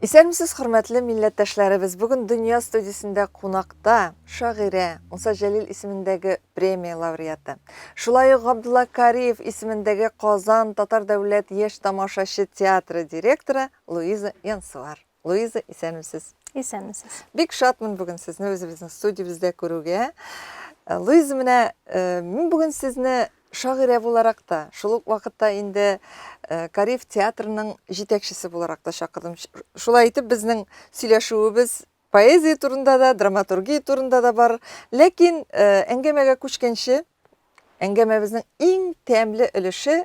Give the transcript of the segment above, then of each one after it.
Исәнмесез, хөрмәтле милләттәшләребез. Бүген Дөнья студиясендә кунакта шагыйрә Муса Җәлил исемендәге премия лауреаты. Шулай ук Габдулла Кариев исемендәге Казан Татар дәүләт яшь тамашачы театры директоры Луиза Янсуар. Луиза, исәнмесез. Исәнмесез. Бик шатмын бүген сезне үзебезнең студиябездә күрүгә. Луиза, менә мин бүген сезне шагыйрә буларак та, шул ук вакытта инде Кариев театрының җитәкчесе буларак та чакырдым. Шулай итеп, безнең сөйләшүебез поэзия турында да, драматургия турында да бар. Ләкин әңгәмәгә күчкәнче, әңгәмәбезнең иң тәмле өлеше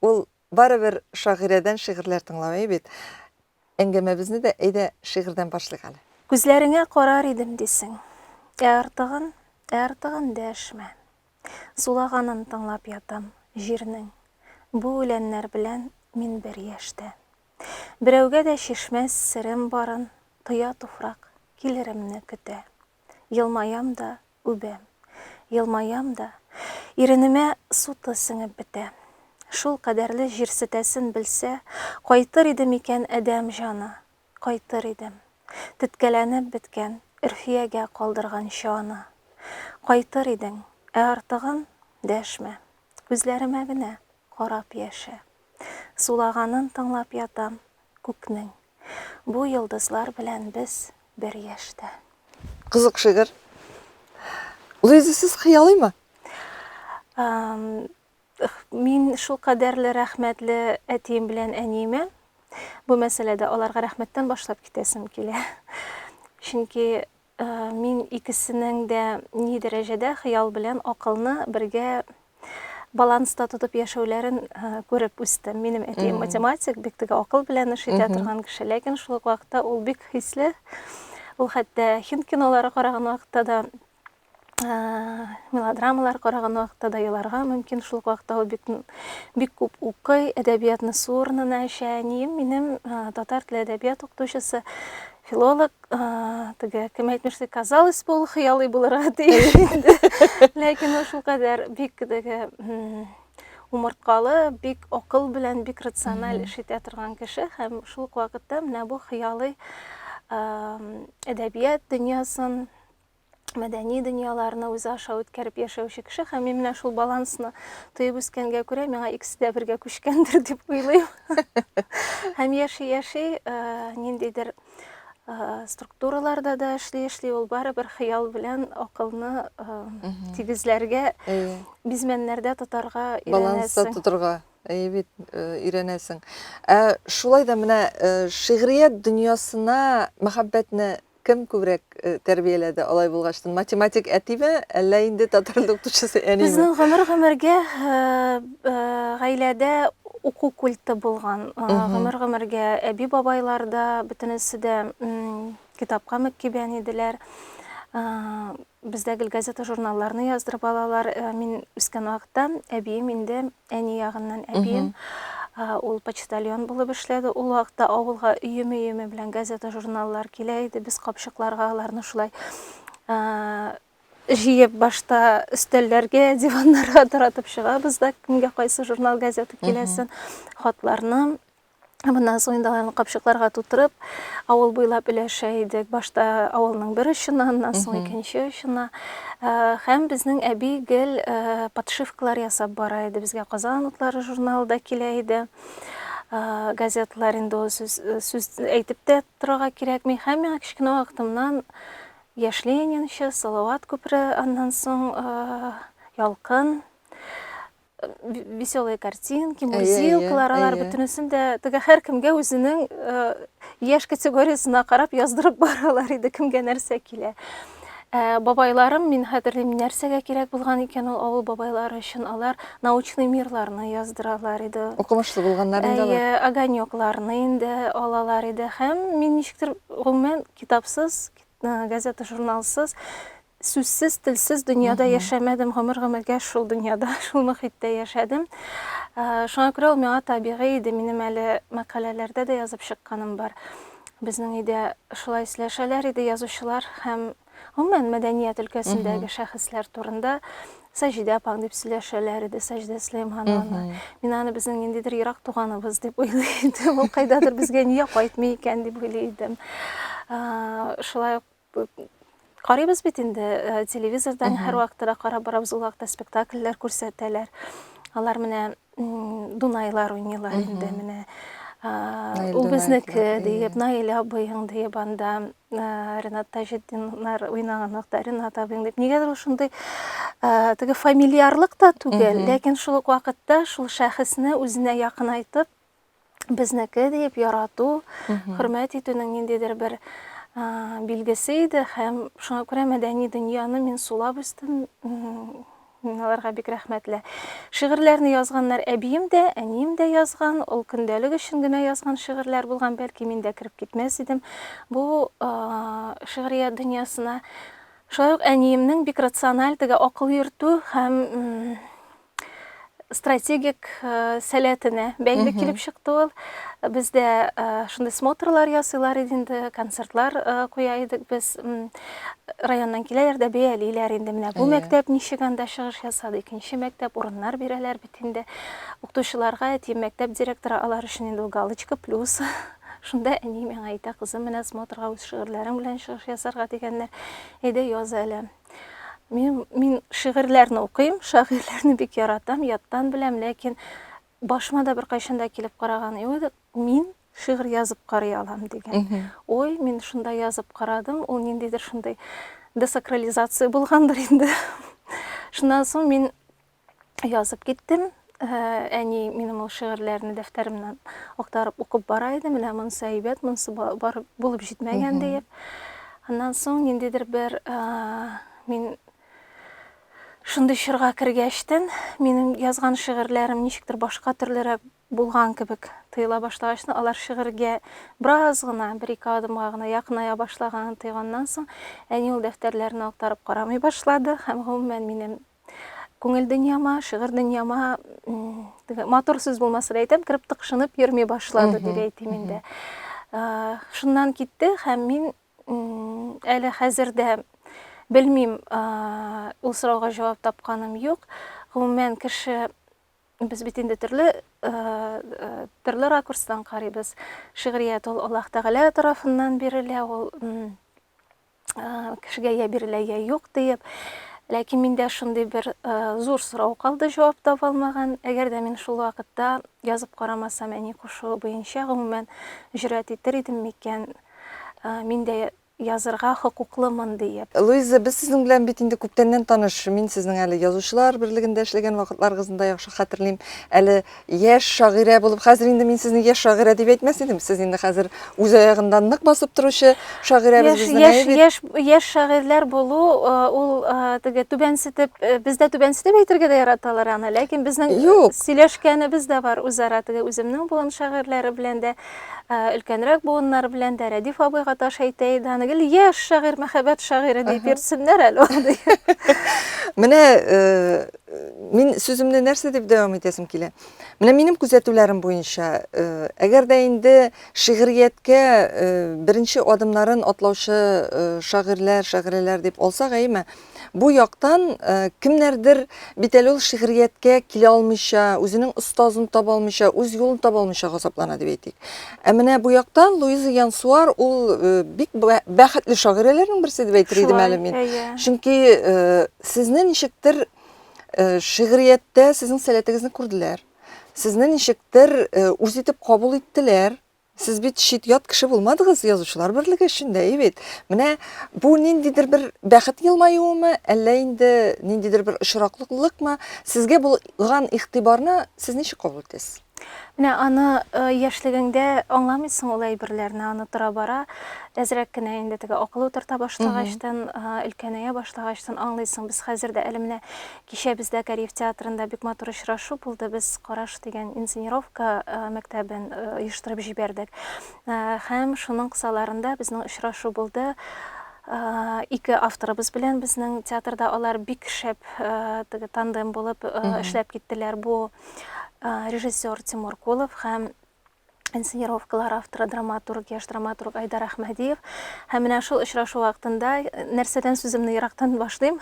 ул барыбер шагыйрәдән шигырьләр тыңлау бит. Әңгәмәбезне дә әйдә шигырьдән башлыйк әле. Күзләреңә карар идем дисең. Артыгын дәшмә. Сулаганын тыңлап ятам җирнең. Бу үләннәр белән мин бер яшьтә. Берәүгә дә шишмәс серем барын, тоя туфрак килеремне көтә. Елмаям да үбәм. Елмаям да иренемә суты сеңеп бетә. Шул кадәрле җирсетәсен белсә, кайтыр идем икән әдәм җаны. Кайтыр идем. Теткәләнеп беткән өрфиягә калдырган җаны. Кайтыр идең, артыгын дәшмә. Күзләремә генә карап яшә. Сулаганын тыңлап ятам күкнең. Бу йолдызлар белән без бер яшьтә. Кызык шигырь. Луиза, сез хыялыймы? Мин шул кадәрле рәхмәтле әтием белән әниемә. Бу мәсьәләдә аларга рәхмәттән башлап китәсем килә. Чөнки мин икесенең дә ни дәрәҗәдә хыял белән акылны бергә баланста тотып яшәүләрен күреп үстем. Минем әтием математик, бик теге акыл белән эш итә торган кеше, ләкин шул вакытта ул бик хисле. Ул хәтта хинд кинолары караган вакытта да, мелодрамалар караган вакытта да еларга мөмкин. Шул вакытта ул бик күп укый, әдәбиятны сурынына эчә. Минем татар теле әдәбият укытучысы, филолог, теге кем әйтмешли, казалось бы, ул хыялый булырга тиеш инде. Ләкин ул шул кадәр бик теге умырткалы, бик акыл белән, бик рациональ эш итә торган кеше, һәм шул вакытта менә бу хыялый әдәбият дөньясын, мәдәни дөньяларны үзе аша үткәреп яшәүче кеше, һәм мин менә шул балансны тоеп үскәнгә күрә, миңа икесе дә бергә күчкәндер дип уйлыйм. Һәм яши, ниндидер структураларда да эшли, ул барыбер хыял белән акылны тигезләргә, бизмәннәрдә тотарга өйрәнәсең. Баланста тотарга бит өйрәнәсең. Шулай да менә шигърият дөньясына мәхәббәтне кем күбрәк тәрбияләде? Алай булгачлы, математик әтиме, әллә инде татар укытучысы әниме? Безнең гомергә гаиләдә уку культы булган. Гомергә әби бабайларда бөтенесе дә китапка мөкибән иделәр. Бездәге газета журналларны яздырып алалар. Мин үскән вакытта әбием инде, әни ягыннан әбием, ул почтальон булып эшләде. Ул вакытта авылга өеме белән газета журналлар килә иде. Без капчыкларга аларны шулай җыеп башта өстәлләргә, диваннарга таратып чыгабыз да, кемгә кайсы журнал, газета киләсен, хатларны. Моннан соң инде аларны капчыкларга тутырып, авыл буйлап өләшә идек. Башта авылның бер очына, аннан соң икенче очына. Һәм безнең әби гел подшивкалар ясап бара иде. Безгә Казан утлары журналында килә иде. Газеталар инде сүз әйтеп тә торырга кирәкми. Һәм миңа кичкенә вакытымнан Яшь Ленинче, Салават күпре, аннан соң Ялкын, веселые картинки, мурзилкалар, алар бөтенесен дә теге һәркемгә үзенең яшь категориясына карап яздырып баралар иде, кемгә нәрсә килә. Бабайларым, мин хәтерлим, нәрсәгә кирәк булган икән ул авыл бабайлары өчен, алар научный мирларны яздыралар иде. Укымышлы булганнар инде алар. Огонёкларны инде алалар иде. Һәм мин ничектер гомумән китапсыз, газета журналсыз, сүзсез, телсез дөньяда яшәмәдем. Гомергә шул дөньяда, шул мөхиттә яшәдем. Шуңа күрә ул миңа табигый иде. Минем әле мәкаләләрдә дә язып чыкканым бар. Безнең өйдә шулай сөйләшәләр иде язучылар, һәм гомумән мәдәният өлкәсендәге шәхесләр турында Саҗидә апаң дип сөйләшәләр иде, Саҗидә Сөләймановна. Мин аны безнең ниндидер ерак туганыбыз дип уйлый идем. Ул кайдадыр безгә нигә кайтмый икән дип уйлый идем. Шулай ук карыйбыз бит инде телевизордан һәр вакытта карап барабыз, ул вакытта спектакльләр күрсәтәләр. Алар менә Дунайлар уйныйлар инде менә. Ул безнеке дип, Наил абыйың дип, анда Ренат Таҗетдиннар уйнаганлыкта, Ренат абыйың дип. Нигәдер ул шундый теге фамильярлык та түгел, ләкин шул ук вакытта шул шәхесне үзенә якынайтып, безнеке дип ярату, хөрмәт итүнең ниндидер бер билгесе иде һәм шуңа күрә мәдәни дөньяны мин сулап үстем. Аларга бик рәхмәтле. Шигырьләрне язганнар әбием дә, әнием дә язган, ул көндәлек өчен генә язган шигырьләр булган, бәлки мин дә кирип китмәс идем. Бу шигърият дөньясына шулай ук әниемнең бик рациональ теге акыл йөртү һәм стратегик сәләтенә бәйле килеп чыкты ул. Бездә шундый смотрлар ясыйлар иде инде, концертлар куя идек без. Районнан киләләр дә бәялиләр инде менә бу мәктәп ничек анда чыгыш ясады, икенче мәктәп урыннар бирәләр бит инде. Укытучыларга әтием мәктәп директоры алар өчен инде галочка плюс. Шунда әни миңа әйтә, кызым, менә смотрга үз шигырьләрең белән чыгыш ясарга дигәннәр. Әйдә яз әле. Мин шигырьләрне укыйм, шагыйрьләрне бик яратам, яттан беләм, ләкин башыма да бер кайчанда килеп караган иде, мин шигырь язып карый алам дигән. Ой, мин шунда язып карадым, ул ниндидер шундай десакрализация булгандыр инде. Шуннан соң мин язып киттем. Әни минем ул шигырьләрне дәфтәремнән актарып укып бара иде, менә монысы әйбәт, монысы бар булып җитмәгән диеп. Аннан соң ниндидер бер мин шундый чорга кергәчтен, минем язган шигырьләрем ничектер башка төрлерәк булган кебек тыела башлагачтан, алар шигырьгә бераз гына, бер-ике адымга гына якыная башлаганын тойганнан соң, әни ул дәфтәрләрне актарып карамый башлады һәм гомумән минем күңел дөньяма, шигырь дөньяма матур сүз булмаса да әйтәм, кирип тыкшынып йөрми башлады дип әйтим инде. Шуннан китте һәм мин әле хәзердә белмим, ул сорауга җавап тапканым юк. Гомумән кеше без бит инде төрле ракурстан карыйбыз. Шигърият ул Аллаһ Тәгалә тарафыннан бирелә, ул кешегә я бирелә, я юк дип. Ләкин миндә шундый бер зур сорау калды, җавап таба алмаган. Әгәр дә мин шул вакытта язып карамасам, әни кушуы буенча гомумән җөрьәт итер идем микән, мин дә язырга хокуклымын дип. Луиза, без сезнең белән бит инде күптәннән таныш. Мин сезнең әле язучылар берлегендә эшләгән вакытларыгызны да яхшы хәтерлим. Әле яшь шагыйрә булып, хәзер инде мин сезне яшь шагыйрә дип әйтмәс идем. Сез инде хәзер үз аягында нык басып торучы шагыйрәбез безнең. Яшь шагыйрьләр булу, ул теге түбәнсетеп, бездә түбәнсетеп әйтергә дә яраталар аны, ләкин безнең сөйләшкәнебез дә бар үзара, теге үземнең буын шагыйрьләре белән дә, өлкәнрәк буыннар белән дә, Рәдиф абыйга таш әйтә иде, аны гел яшь шагыйрь, мәхәббәт шагыйры дип йөрсеннәр әле ул. Менә мин сүземне нәрсә дип дәвам итәсем килә. Менә минем күзәтүләрем буенча, әгәр дә инде шигърияткә беренче адымнарын атлаучы шагыйрьләр дип алсак, әйме, бу яктан кемнәрдер бит әле ул шигърияткә килә алмыйча, үзенең остазын таба алмыйча, үз юлын таба алмыйча газаплана дип әйтик. Ә менә бу яктан Луиза Янсуар ул бик бәхетле шагыйрәләрнең берсе дип әйтер идем әле мин. Чөнки сезне ничектер шигърияттә сезнең сәләтегезне күрделәр. Сезне ничектер үз итеп кабул иттеләр. Сез бит ят кеше булмадыгыз язучылар берлеге эшендә, бит. Менә бу ниндидер бер бәхет елмаюымы, әллә инде ниндидер бер очраклыклыкмы? Сезгә булган игътибарны сез ничек кабул итәсез? Менә аны яшьлегеңдә аңламыйсың ул әйберләрне, аны тора бара, әзрәк кенә инде теге акыл утырта башлагачтан, өлкәнәя башлагачтан аңлыйсың. Без хәзер дә әле менә кичә бездә Кариев театрында бик матур очрашу булды. Без Караш дигән инсценировка мәктәбен оештырып җибәрдек. Һәм шуның кысаларында безнең очрашу булды. Ике авторыбыз белән безнең театрда алар бик шәп теге тандем булып эшләп киттеләр. Бу режиссер Тимур Кулов һәм инсценировкалар авторы драматург, яшь драматург Айдар Әхмәдиев. Һәм менә шул очрашу вакытында нәрсәдән сүземне ерактан башлыйм.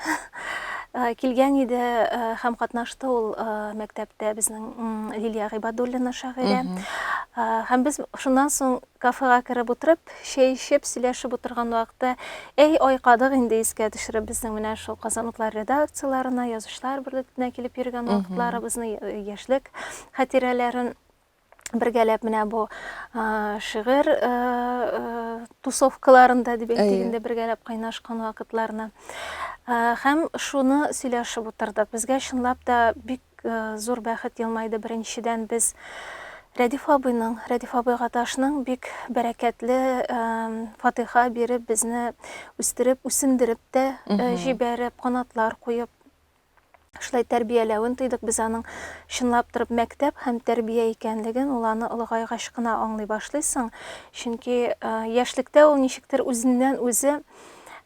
Килгән иде һәм катнашты ул мәктәптә безнең Лилия Гыйбадуллина шагыйрә. Һәм без шуннан соң кафега кереп утырып, чәй эчеп, сөйләшеп утырган вакытта, айкадык инде искә төшереп безнең менә шул Казан утлар редакцияларына, язучылар берлеклегенә килеп йөргән вакытларыбызны, яшьлек хатирәләрен бергәләп менә бу шигырь тусовкаларында дип әйтгәндә бергәләп кайнашкан вакытларны. Һәм шуны сөйләшеп утырдык. Безгә чынлап та бик зур бәхет елмайды. Беренчедән без Рәдиф абый Гаташның бик бәрәкәтле фатиха биреп, безне үстереп, үсендереп тә җибәреп, канатлар куеп шулай тәрбияләвен тойдык. Без аның чынлап торып мәктәп һәм тәрбия икәнлеген, ул аны олыгайгач кына аңлый башлыйсың. Чөнки яшьлектә ул ничектер үзеннән үзе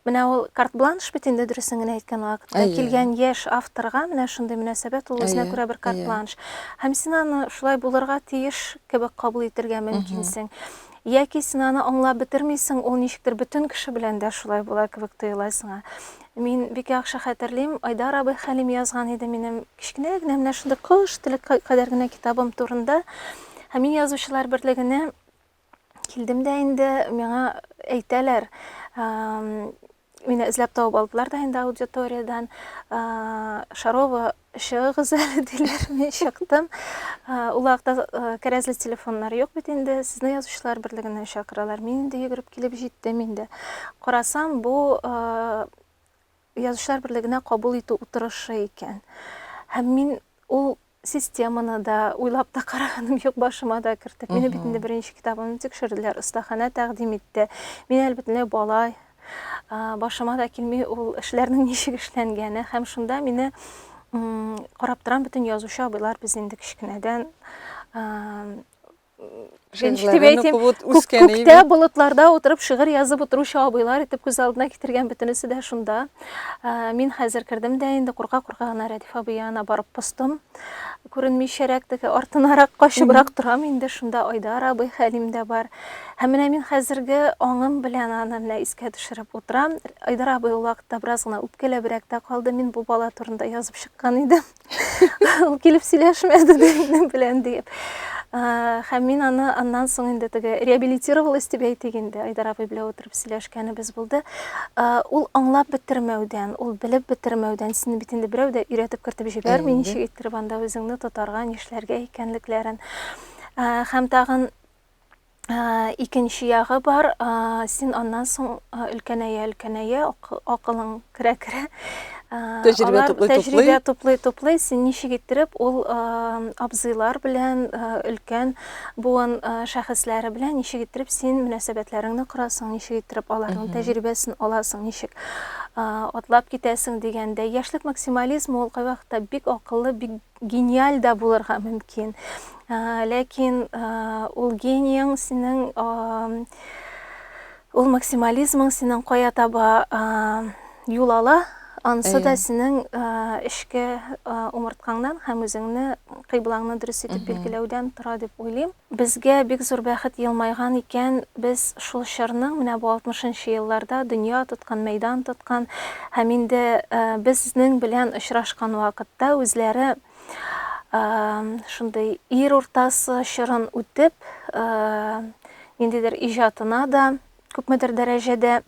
менә ул карт-бланш бит инде дөресен генә әйткән вакытта килгән яшь авторга менә шундый мөнәсәбәт, ул үзенә күрә бер карт-бланш. Һәм син аны шулай булырга тиеш кебек кабул итәргә мөмкинсең. Яки син аны аңлап бетермисең, ул ничектер бөтен кеше белән дә шулай була кебек тоеласың. Мин бик яхшы хәтерлим, Айдар абый Хәлим язган иде минем кичкенә генә менә шундый кыш теле кадәр генә китабым турында. Һәм мин язучылар берлегенә килдем дә инде, миңа әйтәләр, мине эзләп табып алдылар да инде аудиториядан. Шарова чыгыгыз әле диләр, мин чыктым. Ул вакытта кәрәзле телефоннар юк бит инде, сезне язучылар берлегенә чакыралар. Мин инде йөгереп килеп җиттем инде. Карасам, бу язучылар берлегенә кабул итү утырышы икән. Һәм мин ул системаны да уйлап та караганым юк, башыма да кертеп. Мине бит инде беренче китабымны тикшерделәр, остахана тәкъдим итте. Мин әлбәттә балай, башыма да килми ул эшләрнең ничек эшләнгәне. Һәм шунда мине карап торган бөтен язучы абыйлар без инде кичкенәдән күктә болытларда утырып шигырь язып утыручы абыйлар итеп күз алдына китергән бөтенесе дә шунда. Мин хәзер кердем дә инде курка-курка гына Рәдиф абый янына барып постым. Күренмичәрәк теге артынарак качыбрак торам инде, шунда Айдар абый Хәлим дә бар. Һәм менә мин хәзерге аңым белән аны менә искә төшереп утырам. Айдар абый ул вакытта бераз гына үпкәләбрәк тә калды. Мин бу бала турында язып чыккан идем. Ул килеп сөйләшмәде минем белән дип. Һәм мин аны аннан соң инде теге реабилитировалась дип әйтик инде, Айдар абый белән утырып сөйләшкәнебез булды. Ул аңлап бетермәүдән, ул белеп бетермәүдән, сине бит инде берәү дә өйрәтеп кертеп җибәрми, ничек иттереп анда үзеңне тотарга, нишләргә икәнлекләрен. Һәм тагын икенче ягы бар, син аннан соң өлкәнәя, акылың керә-керә. Тәҗрибә туплый, син ничек иттереп ул абзыйлар белән, өлкән буын шәхесләре белән ничек иттереп син мөнәсәбәтләреңне корасың, ничек иттереп аларның тәҗрибәсен аласың, ничек атлап китәсең дигәндә. Яшьлек максимализм ул кайвакытта бик акыллы, бик гениаль да булырга мөмкин. Ләкин ул генияң синең, ул максимализмың синең кая таба юл ала, ансы да синең эшкә умырткаңнан һәм үзеңне кыйблаңны дөрес итеп билгеләүдән тора дип уйлыйм. Безгә бик зур бәхет елмайган икән, без шул чорның менә бу 60-нчы елларда дөнья тоткан, мәйдан тоткан һәм инде безнең белән очрашкан вакытта үзләре шундый ир уртасы чорын үтеп, ниндидер иҗатына да күпмедер дәрәҗәдә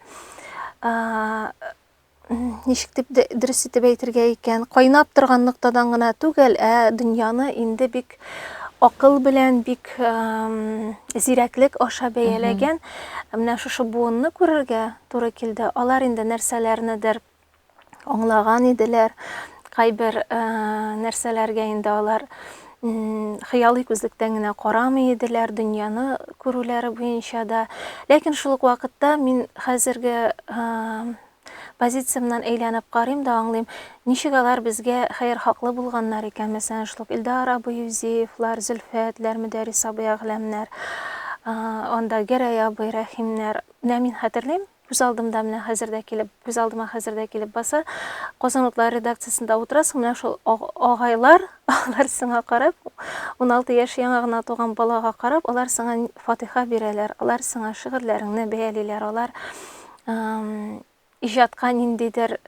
ничек дип дөрес итеп әйтергә икән, кайнап торган ноктадан гына түгел, дөньяны инде бик акыл белән, бик зирәклек аша бәяләгән. Менә шушы буынны күрергә туры килде. Алар инде нәрсәләрнедер аңлаган иделәр, кайбер нәрсәләргә инде алар хыялый күзлектән генә карамый иделәр, дөньяны күрүләре буенча да. Ләкин шул ук вакытта мин хәзерге позициямнан әйләнеп карыйм да аңлыйм, ничек алар безгә хәер хаклы булганнар икән. Мәсәлән, шул Илдар абый Юзефлар, Зөлфәтләр, Мөдәррис абый Әгъләмнәр, анда Гәрәй абый Рәхимнәр. Менә мин хәтерлим, күз алдымда менә хәзердә килеп, күз алдыма хәзердә килеп баса, Казан утлары редакциясында утырасың, менә шул агайлар, алар сиңа карап, 16 яшь яңа гына туган балага карап, алар сиңа фатиха бирәләр, алар сиңа шигырьләреңне бәялиләр, алар ижадка ниндидер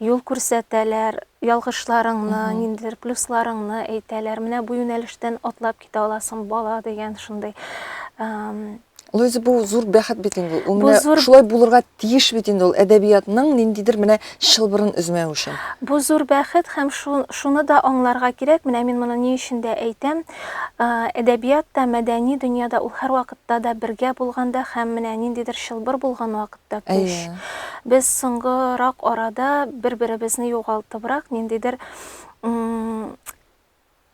юл күрсәтәләр, ялгышларыңны, ниндидер плюсларыңны әйтәләр. Менә бу юнәлештән атлап китә аласың, бала дигән шундый. Луиза, бу зур бәхет бит инде. Ул Бу менә зур- шулай булырга тиеш бит инде, ул әдәбиятның ниндидер менә чылбырын өзмәү өчен. Бу зур бәхет һәм шуны да аңларга кирәк. Менә мин моны ни өчен дә әйтәм. Әдәбиятта, мәдәни дөньяда ул һәр вакытта да бергә булганда һәм менә ниндидер чылбыр булган вакытта көч. Әйе. Без соңгырак арада бер-беребезне югалтыбрак ниндидер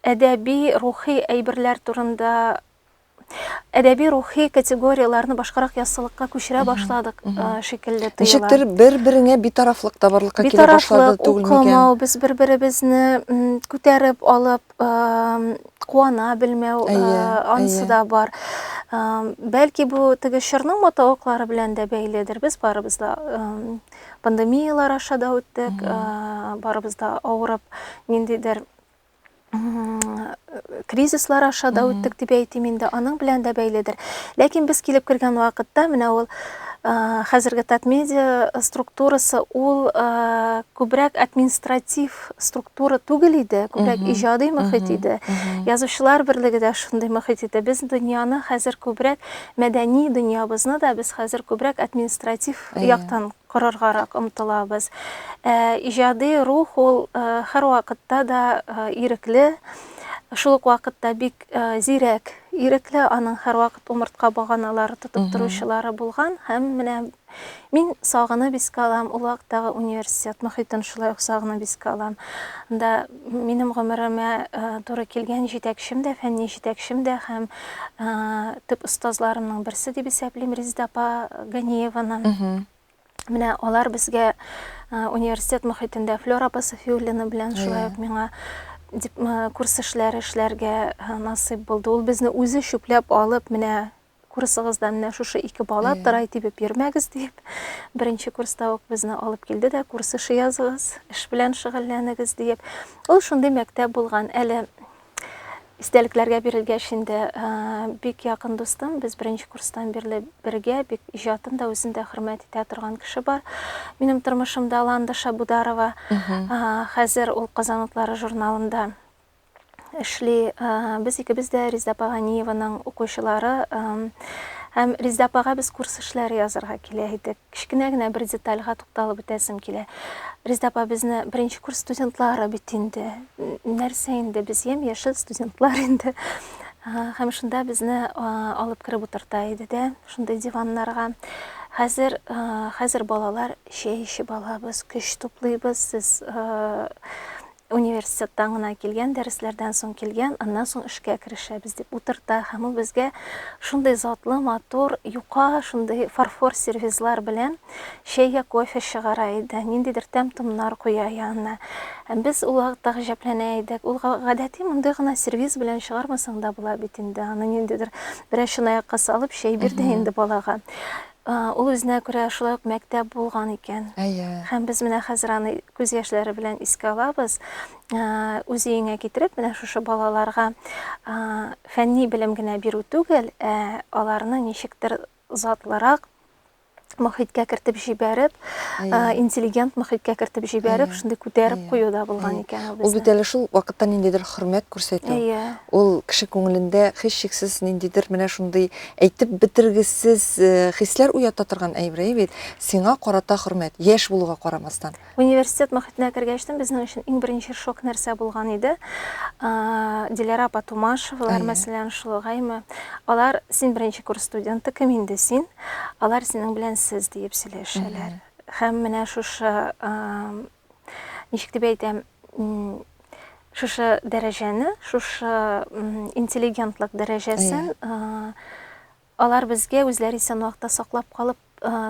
әдәби рухи әйберләр турында, әдәби рухи категорияларны башкарак яссылыкка күчерә башладык шикелле тоела. Ничектер бер-береңә битарафлык табарлыкка килә башлады Битарафлык, түгел микән? укымау, без бер-беребезне күтәреп алып, куана белмәү, анысы да бар. Бәлки бу теге чорның мотовоклары белән дә бәйледер. Без барыбыз да пандемиялар аша да үттек, барыбыз да авырып, ниндидер кризислар аша да үттек дип әйтим инде, аның белән дә бәйледер. Ләкин без килеп кергән вакытта менә ул хәзерге Татмедиа структурасы ул күбрәк административ структура түгел иде, күбрәк иҗади мөхит иде. Язучылар берлеге дә шундый мөхит иде. Без дөньяны хәзер күбрәк мәдәни дөньябызны да без хәзер күбрәк административ яктан корыргарак омтылабыз. Иҗади рух ул һәр вакытта да ирекле, шул ук вакытта бик зирәк, ирекле, аның һәр вакыт умыртка баганалары тотып торучылары булган һәм менә мин сагынып искә алам, ул вакыттагы университет мөхитен шулай ук сагынып искә алам. Анда минем гомеремә туры килгән җитәкчем дә, фәнни җитәкчем дә һәм төп остазларымның берсе дип исәплим Резеда апа Ганиеваны. Менә алар безгә университет мөхитендә Флора апа Сафиуллина белән шулай ук миңа курс эшләргә насыйп булды. Ул безне үзе шүпләп алып, менә курсыгызда менә шушы 2 бала тырай тибеп йөрмәгез дип, беренче курста ук безне алып килде дә, курс эше языгыз, эш белән шөгыльләнегез дип. Ул шундый мәктәп булган. Әле истәлекләргә бирелгәч инде бик якын дустым, без беренче курстан бирле бергә, бик иҗатын да үзен дә хөрмәт итә торган кеше бар. Минем тормышымда Ланда Шабударова, хәзер ул Казан утлары журналында эшли. Без икебез дә Резеда апа Ганиеваның укучылары, һәм Резеда апага без курс эшләре язарга килә идек. Кичкенә генә бер детальгә тукталып үтәсем килә. Резеда апа безне беренче курс студентлары бит инде. Нәрсә инде, без яшел студентлар инде. Һәм шунда безне алып кереп утырта иде дә, шундай диваннарга. Хәзер балалар чәй эчеп алабыз, көч туплыйбыз, сез университеттан гына килгән, дәресләрдән соң килгән, аннан соң эшкә керешәбез дип утырта. Һәм ул безгә шундай затлы, матур, юка, шундай фарфор сервизлар белән чәй, кофе чыгара иде, ниндидер тәм-томнар куя янына. Һәм без ул вакытта гаҗәпләнә идек. Ул гадәти мондай гына сервиз белән чыгармасаң да була бит инде. Аны ниндидер берәр чынаякка салып чәй бир дә инде балага. Ул үзенә күрә шулай ук мәктәп булган икән. Һәм без менә хәзер аны күз яшьләре белән искә алабыз. Үз өеңә китереп, менә шушы балаларга фәнни белем генә бирү түгел, аларны ничектер затлырак мөхиткә кертеп җибәреп, интеллигент мөхиткә кертеп җибәреп, шундый күтәреп куюда булган икән ул Ул бит әле шул вакытта ниндидер хөрмәт күрсәтү. Ул кеше күңелендә һичшиксез ниндидер менә шундый әйтеп бетергесез хисләр уята торган әйбер бит. Сиңа карата хөрмәт, яшь булуга карамастан. Университет мөхитенә кергәчтән безнең өчен иң беренче шок нәрсә булган иде. Диләрә апа Тумашевалар, мәсәлән, шулгаймы, алар син беренче курс студенты, кем инде син? Алар синең белән сез дип сөйләшәләр. Һәм менә шушы ничек дип әйтәм, шушы дәрәҗәне, шушы интеллигентлык дәрәҗәсен алар безгә үзләре исән вакытта саклап калып,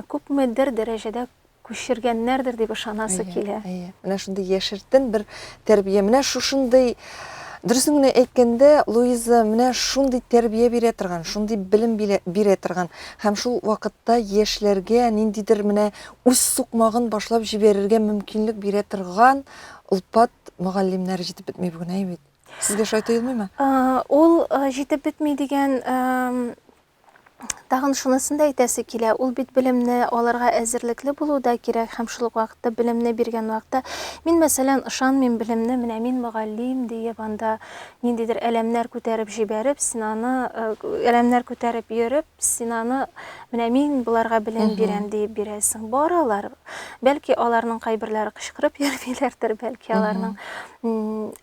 күпмедер дәрәҗәдә күчергәннәрдер дип ышанасы килә. Менә шундый яшертен бер тәрбия, менә шушындый Дөресен генә әйткәндә, Луиза менә шундый тәрбия бирә торган, шундый белем бирә торган һәм шул вакытта яшьләргә ниндидер менә үз сукмагын башлап җибәрергә мөмкинлек бирә торган улпат мөгаллимнәр җитеп бетми бүген бит. Сезгә шулай тоелмыймы? Ул җитеп бетми дигән тагын шунысын да әйтәсе килә. Ул бит белемне алырга әзерлекле булу да кирәк һәм шул ук вакытта белемне биргән вакытта мин мәсәлән ышанмыйм белемне, менә мин мөгаллим диеп анда ниндидер әләмнәр күтәреп җибәреп, син аны әләмнәр күтәреп йөреп, син аны менә мин буларга белем бирәм диеп бирәсең. Баралар. Бәлки аларның кайберләре кычкырып йөрмиләрдер, бәлки аларның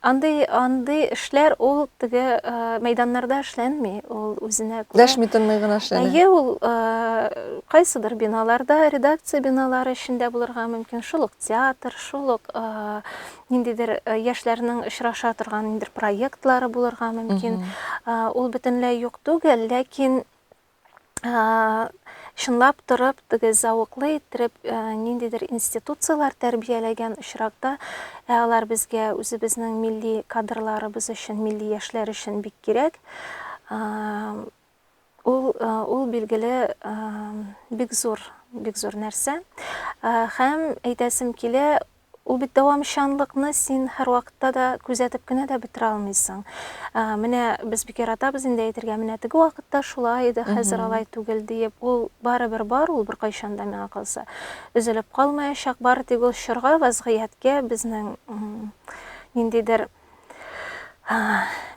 андый эшләр ул теге мәйданнарда эшләнми. Ул үзенә күрә Дәшми тынмый гына эшләнә. ул кайсыдыр биналарда, редакция биналары эчендә булырга мөмкин, шул ук театр, шул ук ниндидер яшьләрнең очраша торган ниндидер проектлары булырга мөмкин. Ул бөтенләй юк түгел, ләкин шынлап торып, теге зауыклы иттереп ниндидер институциялар тәрбияләгән очракта алар безгә үзебезнең милли кадрларыбыз өчен, милли яшьләр өчен бик кирәк. Ул билгеле бик зур нәрсә. Һәм әйтәсем килә, ул бит дәвамчанлыкны син һәр вакытта да күзәтеп кенә дә бетерә алмыйсың. Менә без бик яратабыз инде әйтергә, менә теге вакытта шулай иде, хәзер алай түгел диеп, ул барыбер бар, ул бер кайчан да миңа калса өзелеп калмаячак, бары тик ул чорга, вазгыятькә безнең ниндидер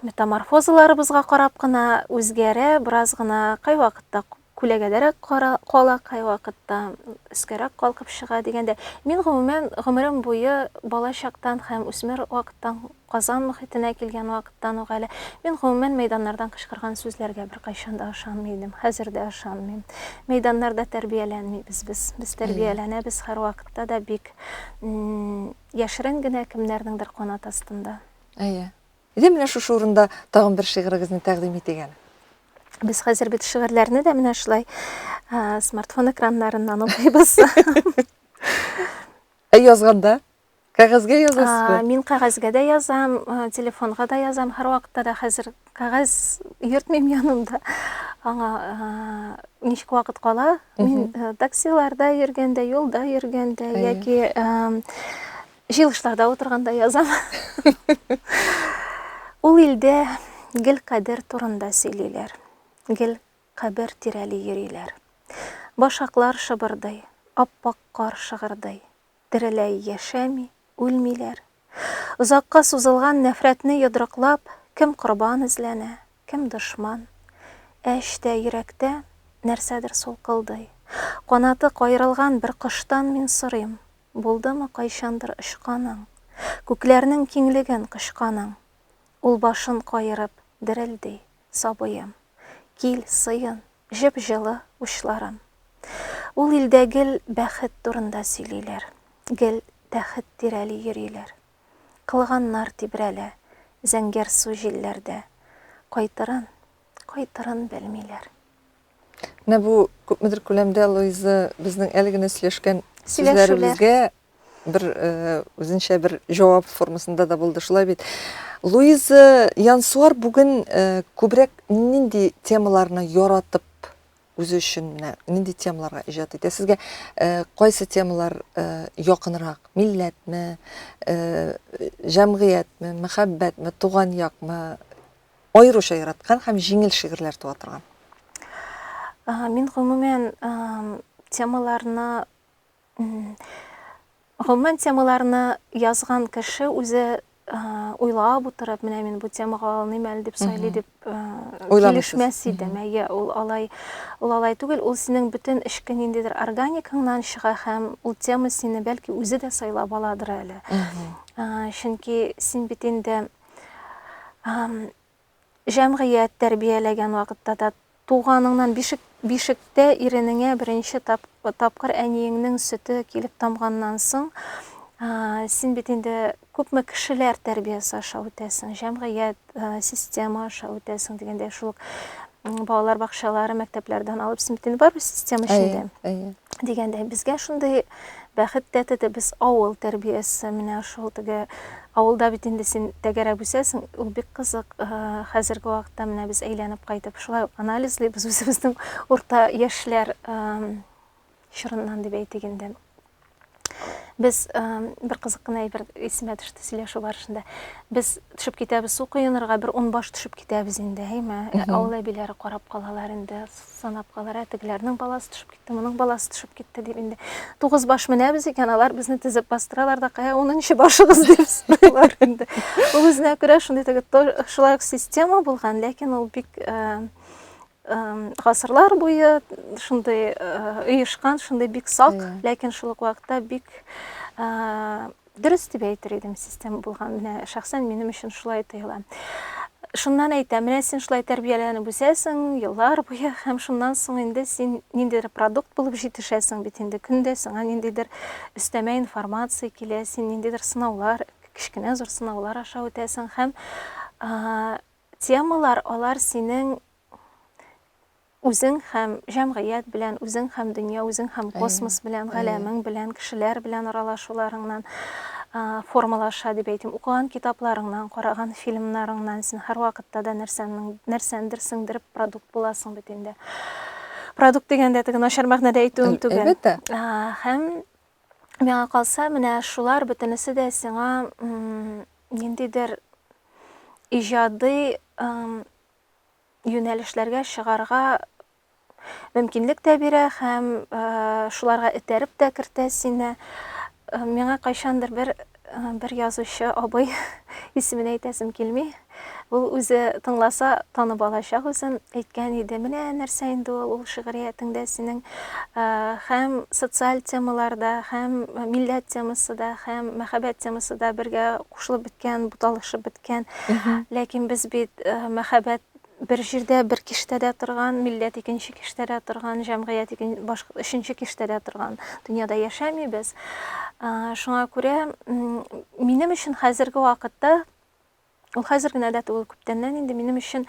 метаморфозаларыбызга карап кына үзгәрә, бераз гына кай вакытта күләгәдәрәк кала, кай вакытта өскәрәк калкып чыга дигәндә. Мин гомумән гомерем буе бала чактан һәм үсмер вакыттан, Казан мөхитенә килгән вакыттан ук әле мин гомумән мәйданнардан кычкырган сүзләргә бер кайчан да ышанмыйдым. Хәзер дә ышанмыйм. Мәйданнарда тәрбияләнмибез без. Без тәрбияләнәбез һәр вакытта да бик яшерен генә кемнәрнеңдер канат астында. Иде менә шушы урында тагын бер шигырыгызны тәкъдим итегән. Без хәзер бит шигырьләрне дә менә шулай смартфон экраннарыннан укыйбыз. Язганда кәгазьгә язасызбы? Мин кәгазьгә дә язам, телефонга да язам, һәр вакытта да хәзер кәгазь йөртмим янымда. Аңа ничек вакыт кала? Мин таксиларда йөргәндә, юлда йөргәндә яки җыелышларда утырганда язам. Ул илдә гел кадер турында сөйлиләр. Гел кабер тирәли йөриләр. Башаклар шыбырдый, аппак кар шыгырдый. Тереләй яшәми, үлмиләр. Узакка сузылган нәфрәтне йодрыклап, кем корбан эзләнә, кем дошман. Әштә йөрәктә нәрсәдер сулкылдый. Канаты кайрылган бер коштан мин сорыйм. Булдымы кайчандыр очканың? Күкләрнең киңлеген кышканың. Ул башын кайырып дерелди, сабыем. Кил, сыйын, җеп-җылы учларым. Ул илдә гел бәхет турында сөйлиләр. Гел тәхет тирәли йөриләр. Кылганнар тибрәлә, зәңгәр су җилләрдә. Кайтырын белмиләр. Менә бу күпмедер күләмдә Луиза безнең әле генә сөйләшкән сүзләребезгә бер үзенчә бер җавап формасында да булды, шулай бит. Луиза Янсуар бүген күбрәк нинди темаларны яратып үзе өчен менә нинди темаларга иҗат итә? Сезгә кайсы темалар якынрак? Милләтме, җәмгыятьме, мәхәббәтме, туган якмы? Аеруча яраткан һәм җиңел шигырьләр туа торган. Мин гомумән темаларны язган кеше үзе уйлап утырып, менә мин бу темага алыйм әле дип сөйли дип килешмәс идем. Ул алай түгел, ул синең бөтен эчке ниндидер органикаңнан чыга һәм ул тема сине бәлки үзе дә сайлап аладыр әле. Чөнки син бит инде җәмгыять тәрбияләгән вакытта да туганыңнан бишектә иренеңә беренче тапкыр әниеңнең сөте килеп тамганнан соң син бит инде күпме кешеләр тәрбиясе аша үтәсең, җәмгыять система аша үтәсең дигәндә шул балалар бакчалары, мәктәпләрдән алып син бит инде бар система эчендә. дигәндәй, безгә шундый бәхет тәтеде, без авыл тәрбиясе, менә шул теге авылда бит инде син тәгәрәп үсәсең, ул бик кызык. Хәзерге вакытта менә без әйләнеп кайтып шулай анализлыйбыз үзебезнең урта яшьләр чорыннан дип әйтик инде. Без бер кызык кына әйбер исемә төште сөйләшү барышында. Без төшеп китәбез су коенырга, бер 10 баш төшеп китәбез инде, әйме? Авыл әбиләре карап калалар инде, санап калалар, тегеләрнең баласы төшеп китте, моның баласы төшеп китте дип инде. 9 баш менәбез икән, алар безне тезеп бастыралар да, кая 10нчы башыгыз дип сорыйлар инде. Ул үзенә күрә шундый теге шулай ук система булган, ләкин ул бик гасырлар буе шундый оешкан, шундый бик сак, ләкин шул ук вакытта бик дөрес дип әйтер идем, система булган. Менә шәхсән минем өчен шулай тоела. Шуннан әйтәм, менә син шулай тәрбияләнеп үсәсең еллар буе, һәм шуннан соң инде син ниндидер продукт булып җитешәсең бит инде, көндә сиңа ниндидер өстәмә информация килә, син ниндидер сынаулар, кечкенә зур сынаулар аша үтәсең, һәм темалар алар синең үзең һәм җәмгыять белән, үзең һәм дөнья, үзең һәм космос белән, галәмең белән, кешеләр белән аралашуларыңнан формалаша дип әйтим. Укыган китапларыңнан, караган фильмнарыңнан син һәр вакытта да нәрсәндер сеңдереп продукт буласың бит инде. Продукт дигәндә теге начар мәгънәдә әйтүем түгел. Һәм миңа калса, менә шулар бөтенесе дә сиңа ниндидер иҗади юнәлешләргә чыгарга мөмкинлек тә бирә, һәм шуларга этәреп тә кертә сине. Миңа кайчандыр бер язучы абый исемен әйтәсем килми. Ул үзе тыңласа танып алачак үзен, әйткән иде, менә нәрсә инде ул шигъриятеңдә синең һәм социаль темаларда, һәм милләт темасы да, һәм мәхәббәт темасы да бергә кушылып беткән, буталышып беткән. Ләкин без бит мәхәббәт бер җирдә, бер киштәдә торган, милләт икенче киштәдә торган, җәмгыять өченче киштәдә торган дөньяда яшәмибез. Шуңа күрә минем өчен хәзерге вакытта, ул хәзер генә дә түгел, күптәннән инде минем өчен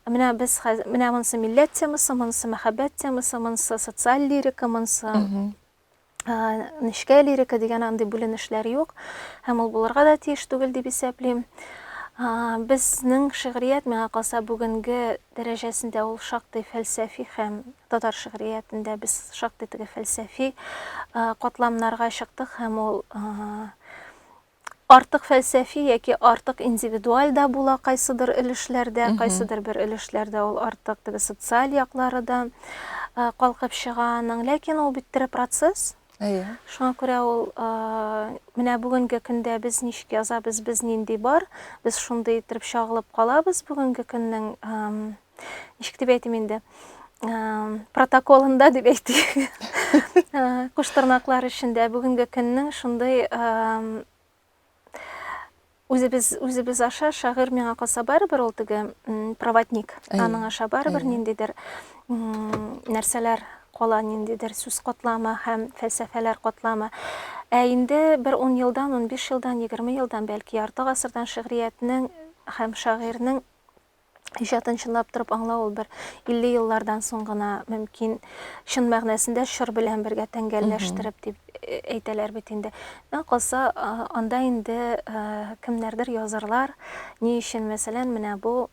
менә без менә монысы милләт темасы, монысы мәхәббәт темасы, монысы социаль лирика, монысы нечкә лирика дигән андый бүленешләр юк, һәм ул булырга да тиеш түгел дип исәплим. Безнең шигърият миңа калса бүгенге дәрәҗәсендә ул шактый фәлсәфи, һәм татар шигъриятендә без шактый теге фәлсәфи катламнарга чыктык, һәм ул артык фәлсәфи яки артык индивидуаль да була кайсыдыр өлешләрдә, кайсыдыр бер өлешләрдә ул артык теге социаль яклары да калкып чыганың, ләкин ул бит тере процесс. Шуңа күрә ул менә бүгенге көндә без ничек язабыз, без нинди бар, без шундый итеп чагылып калабыз бүгенге көннең ничек дип әйтим инде, протоколында дип әйтик. Куштырнаклар эчендә бүгенге көннең шундый үзебез аша шагыйрь миңа калса барыбер ул теге проводник, аның аша барыбер ниндидер нәрсәләр кала, ниндидер сүз катламы һәм фәлсәфәләр катламы. Инде бер 10 елдан, 15 елдан, 20 елдан, бәлки ярты гасырдан шигъриятнең һәм шагыйрьнең иҗатын чынлап торып аңлау ул бер 50 еллардан соң гына мөмкин, чын мәгънәсендә шыр белән бергә тәңгәлләштереп дип әйтәләр бит инде. Миңа калса, анда инде кемнәрдер язарлар, ни өчен, мәсәлән, менә бу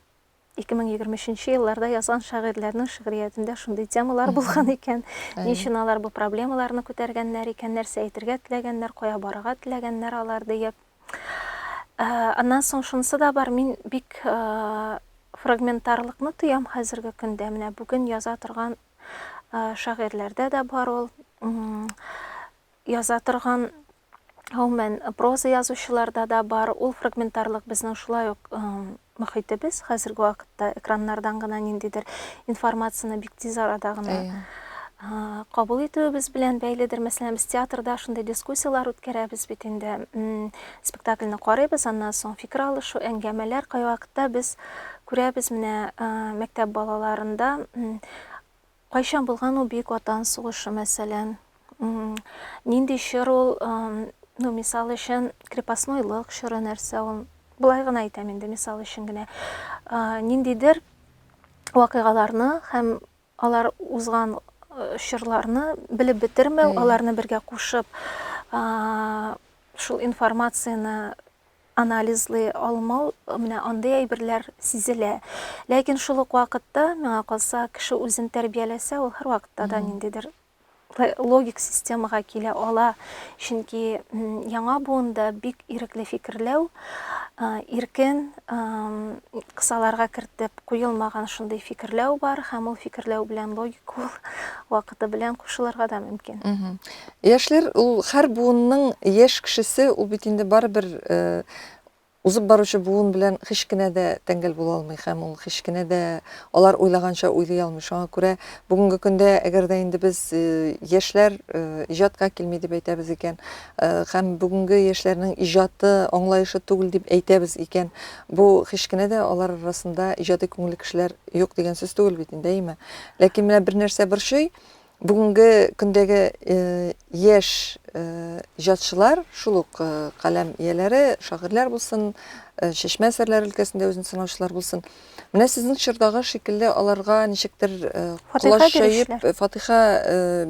2023 елларда язган шагыйрьләрнең шигъриятендә шундый темалар булган икән, ни өчен алар бу проблемаларны күтәргәннәр икән, нәрсә әйтергә теләгәннәр, кая барырга теләгәннәр алар дип. Аннан соң шунысы да бар, мин бик фрагментарлыкны тоям хәзерге көндә. Менә бүген яза торган шагыйрьләрдә дә бар ул, яза торган гомумән проза язучыларда да бар. Ул фрагментарлык безнең шулай ук мөхитебез хәзерге вакытта экраннардан гына ниндидер информацияны бик тиз арада гына кабул итүебез белән бәйледер. Мәсәлән, без театрда шундай дискуссиялар үткәрәбез бит инде, спектакльне карыйбыз, аннан соң фикер алышу, әңгәмәләр, кай вакытта без күрәбез менә мәктәп балаларында кайчан булган ул Бөек Ватан сугышы, мәсәлән, нинди чор ул, мисал өчен крепостнойлык чоры нәрсә ул, булай гына әйтәм инде, мисал өчен генә, ниндидер вакыйгаларны һәм алар узган чырларны белеп бетермәү, аларны бергә кушып, шул информацияны анализлый алмау, менә андый әйберләр сизелә. Ләкин шул ук вакытта, миңа калса, кеше үзен тәрбияләсә, ул һәр вакытта да ниндидер логик системага килә ала. Чөнки яңа буында бик ирекле фикерләү, иркен кысаларга кертеп куелмаган шундый фикерләү бар, һәм ул фикерләү белән логик ул вакыты белән кушылырга да мөмкин. Яшьләр ул һәр буынның яшь кешесе ул бит инде барыбер узып баручы буын белән һич кенә дә тәңгәл була алмый һәм ул һич кенә дә алар уйлаганча уйлый алмый. Шуңа күрә бүгенге көндә әгәр дә инде без яшьләр иҗатка килми дип әйтәбез икән һәм бүгенге яшьләрнең иҗаты аңлаешлы түгел дип әйтәбез икән, бу һич кенә дә алар арасында иҗади күңелле кешеләр юк дигән сүз түгел бит инде, әйме? Ләкин менә бер нәрсә борчый, бүгенге көндәге яшь иҗатчылар, шул ук каләм ияләре, шагыйрьләр булсын, чишмә әсәрләре өлкәсендә үзен сынаучылар булсын. Менә сезнең чордагы шикелле аларга ничектер кулаш җәеп, фатиха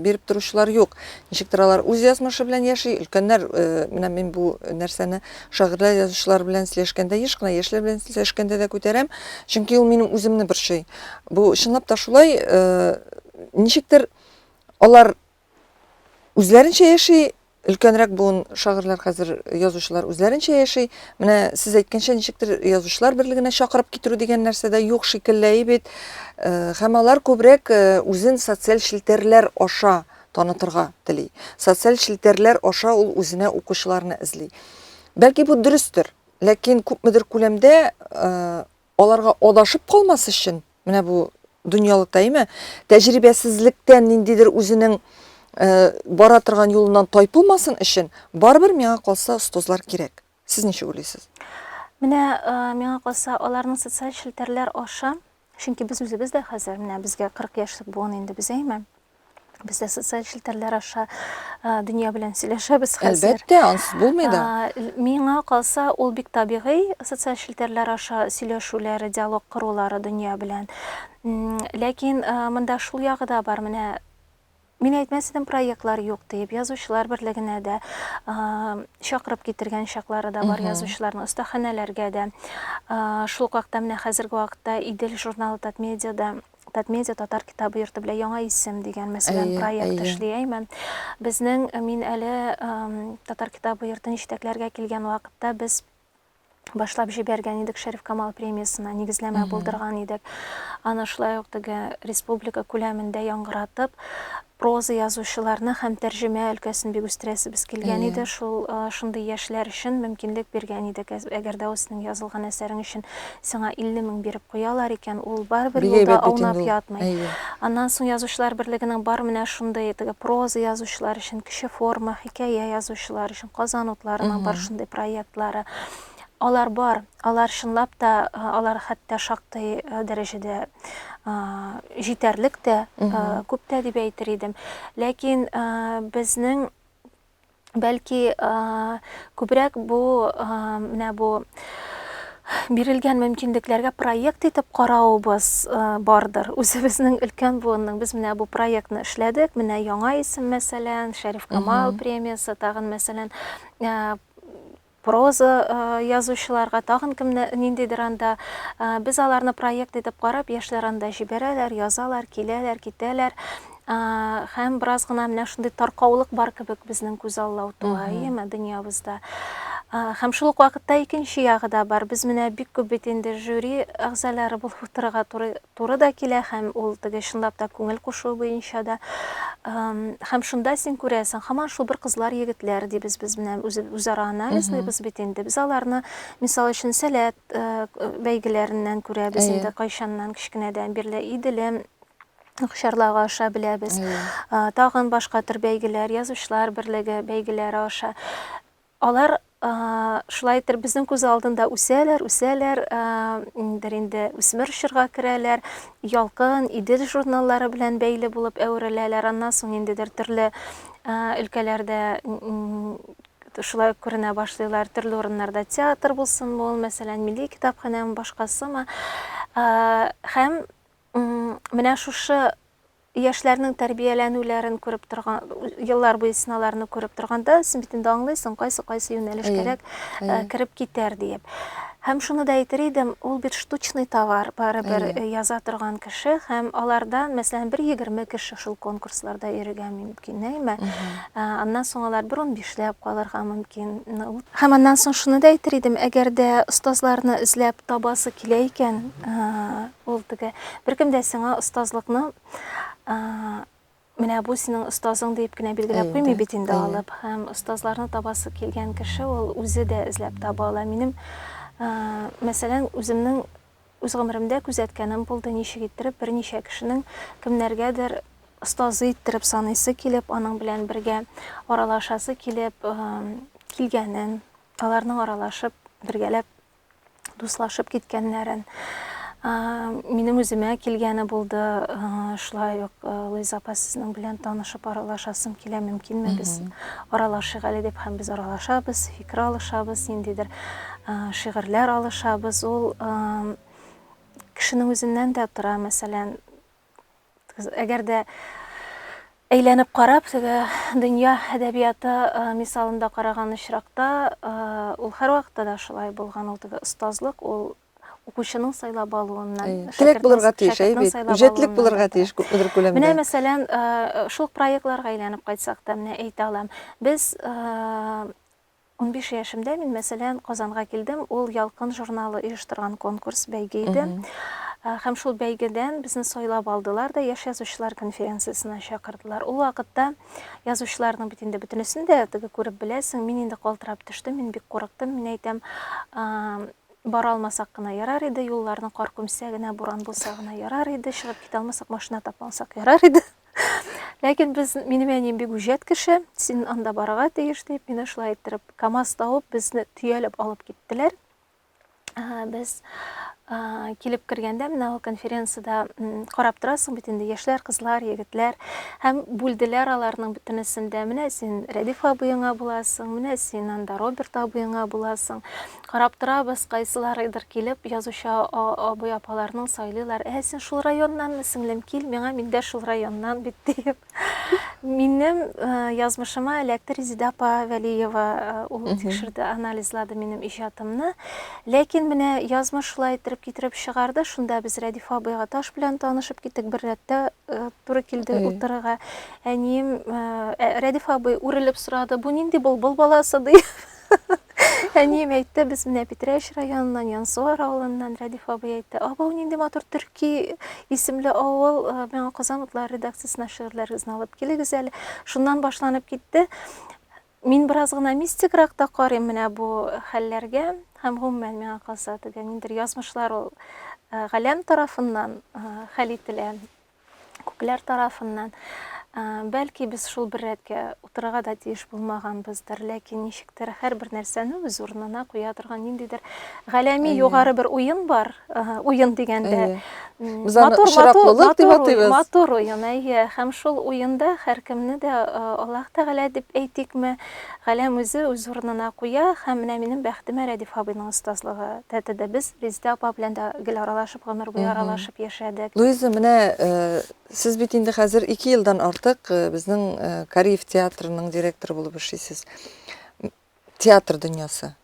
биреп торучылар юк. Ничектер алар үз язмышы белән яши, өлкәннәр, менә мин бу нәрсәне шагыйрьләр, язучылар белән сөйләшкәндә, еш кына яшьләр белән сөйләшкәндә дә күтәрәм, чөнки ул минем үземне борчый. Бу чынлап та шулай, ничектер алар үзләренчә яши, өлкәнрәк буын шагыйрьләр хәзер язучылар үзләренчә яши. Менә сез әйткәнчә ничектер язучылар берлегенә чакырып китерү дигән нәрсә дә юк шикелле бит. Һәм алар күбрәк үзен социаль челтәрләр аша танытырга тели. Социаль челтәрләр аша ул үзенә укучыларны эзли. Бәлки бу дөрестер, ләкин күпмедер күләмдә аларга адашып калмас өчен, менә бу дөньялыкта әйме, тәҗрибәсезлектән ниндидер үзенең бара торган юлыннан тайпылмасын өчен, барыбер миңа калса остазлар кирәк. Сез ничек уйлыйсыз? Менә миңа калса аларның социаль челтәрләр аша, чөнки без үзебез дә хәзер, менә безгә 40 яшьлек буын инде без, әйме? Без дә социаль челтәрләр аша дөнья белән сөйләшәбез хәзер. Әлбәттә, ансыз булмый да. Миңа калса, ул бик табигый, социаль челтәрләр аша сөйләшүләре, диалог кырулары дөнья белән. Ләкин монда шул ягы да бар, менә мин әйтмәсәм проектлар юк дип, язучылар берлегенә дә чакырып китергән чаклары да бар, язучыларның остаханәләргә дә. Шул вакытта менә хәзерге вакытта Идел журналы Татмедиа татар китабы йорты белән яңа исем дигән мәсәлән проект эшли, әйме. Безнең мин әле татар китабы йортын җитәкләргә килгән вакытта без башлап җибәргән идек Шәриф Камал премиясына нигезләмә булдырган идек. Аны шулай ук республика күләмендә яңгыратып, проза язучыларны һәм тәрҗемә өлкәсен бик үстерәсебез килгән иде. Шундый яшьләр өчен мөмкинлек биргән идек. Әгәр дә үзенең язылган әсәрең өчен сиңа 50 мең биреп куялар икән, ул барыбер юлда аунап ятмый. Аннан соң язучылар берлегенең бар менә шундый проза язучылар өчен кече форма, хикәя язучылар өчен Казан утларының бар шундый проектлары. Алар бар, алар чынлап та, алар хәтта шактый дәрәҗәдә җитәрлек тә, күп тә дип әйтер идем. Ләкин безнең бәлки күбрәк бу менә бу бирелгән мөмкинлекләргә проект итеп каравыбыз бардыр. Үзебезнең өлкән буынның без менә бу проектны эшләдек. Менә яңа исем мәсәлән, Шәриф Камал премиясы, тагын мәсәлән проза язучыларга, тагын ниндидер анда без аларны проект итеп карап, яшьләр анда җибәрәләр, язалар, киләләр, китәләр. Һәм бераз гына менә шундый таркаулык бар кебек безнең күз аллау туа, әйме, дөньябызда. Һәм шул ук вакытта икенче ягы да бар. Без менә бик күп бит инде жюри әгъзалары булып утырырга туры да килә, һәм ул чынлап та күңел кушу буенча да. Һәм шунда син күрәсең, һаман шул бер кызлар, егетләр дибез без менә үзара анализлыйбыз бит инде. Без аларны, мисал өчен, сәләт бәйгеләреннән күрәбез инде, кайчаннан кичкенәдән бирле Иделем Шарлага аша беләбез. Тагын башка төр бәйгеләр, язучылар берлеге бәйгеләре аша. Алар шулайтыр безнең күз алдында үсәләр, инде үсмер чорга керәләр, Ялкын, Идел журналлары белән бәйле булып әвереләләр. Аннан соң индидер төрле өлкәләрдә шулай күренә башлыйлар, төрле урыннарда театр булсын, мәсәлән, Милли китапханә башкасымы. Һәм менә шушы яшьләрнең тәрбияләнүләрен күреп торган, еллар буе сыналарны күреп торганда, син бит инде аңлыйсың, кайсы юнәлеш кирәк кереп китәр диеп. Һәм шуны да әйтер идем, ул бит штучный товар, барыбер яза торган кеше, һәм алардан, мәсәлән, 1-20 кеше шул конкурсларда йөрергә мөмкин, әйме? Аннан соң алар 15-ләп калырга мөмкин. Һәм аннан соң шуны да әйтер идем, әгәр дә остазларны эзләп табасы килә икән, ул теге беркем дә сиңа остазлыкны менә бу синең остазың дип кенә билгеләп куймый бит инде алып. Һәм остазларны табасы килгән кеше ул үзе дә эзләп таба ала. Минем мәсәлән, үземнең үз гомеремдә күзәткәнем булды, ничек иттереп берничә кешенең кемнәргәдер остазы иттереп саныйсы килеп, аның белән бергә аралашасы килеп, килгәнен, аларның аралашып, бергәләп дуслашып киткәннәрен. Минем үземә килгәне булды, шулай ук Луиза апа сезнең белән танышып аралашасым килә, мөмкинме без аралашыйк әле дип, һәм без аралашабыз, фикер алышабыз, ниндидер шигырьләр алышабыз. Ул кешенең үзеннән дә тора, мәсәлән, әгәр дә әйләнеп карап, теге дөнья әдәбияты мисалында караган очракта, ул һәрвакытта да шулай булган. Ул теге остазлык, ул укучының сайлап алуыннан, теләк булырга тиеш, үҗәтлек булырга тиеш күпмедер күләмдә. Менә мәсәлән, шул проектларга әйләнеп кайтсак та, менә әйтә алам. Без 15 яшемдә мин мәсәлән Казанга килдем, ул Ялкын журналы оештырган конкурс, бәйге иде. Һәм шул бәйгедән безне сайлап алдылар да яшь язучылар конференциясенә чакырдылар. Ул вакытта язучыларның бит инде бөтенесен дә теге күреп беләсең, мин инде калтырап төштем, мин бик курыктым, мин әйтәм, бара алмасак кына ярар иде, юлларны кар күмсә генә, буран булса гына ярар иде, чыгып китә алмасак, машина тапмасак ярар иде. Ләкин минем әнием бик үҗәт кеше, син анда барырга тиеш дип, мине шулай иттереп КамАЗ тауып, безне төялеп алып киттеләр. Без килеп кергәндә, менә ул конференцияда карап торасың бит инде яшьләр, кызлар, егетләр, һәм бүлделәр аларның бөтенесендә. Менә син Рәдиф абыеңа буласың, менә син анда Роберт абыеңа буласың. Карап торабыз, кайсыларыдыр килеп, язучы абый апаларның сайлыйлар. Син шул районнанмы, сеңлем, кил, миңа, мин дә шул районнан бит дип. Минем язмышыма электр Резида апа Вәлиева ул тикшерде, анализлады минем иҗатымны. Ләкин менә язмыш шулай иттереп китереп чыгарды. Шунда без Рәдиф абыйга таш белән танышып киттек, бер рәттә туры килде утырырга. Әнием Рәдиф абый үрелеп сорады, бу нинди булбул баласы дип. Әнием әйтте, без менә Петряч районыннан, Янсуар авылыннан. Рәдиф абый әйтте, абау нинди матур төрки исемле авыл, миңа Казан утлары редакциясенә шигырьләрегезне алып килегез әле. Шуннан башланып китте. Мин бераз гына мистикрак та карыйм менә бу хәлләргә, һәм гомумән миңа калса теге ниндер язмышлар ул галәм тарафыннан хәл ителә, күкләр тарафыннан. Бәлки без шул бер рәткә утырырга да тиеш булмаганбыздыр, ләкин ничектер һәрбер нәрсәне үз урынына куя торган ниндидер галәми югары бер уен бар. Уен дигәндә матур уен, һәм шул уенда һәркемне дә Аллаһ Тәгалә дип әйтикме, галәм үзе үз урынына куя, һәм менә минем бәхтемә Рәдиф абыйның остазлыгы. Тәтәдә без Резида апа белән дә гел аралашып, гомер буе аралашып яшәдек. Луиза, менә сез бит инде хәзер 2 елдан артык безнең Кореев театрының директоры булып эшлисез. Театр дөньясы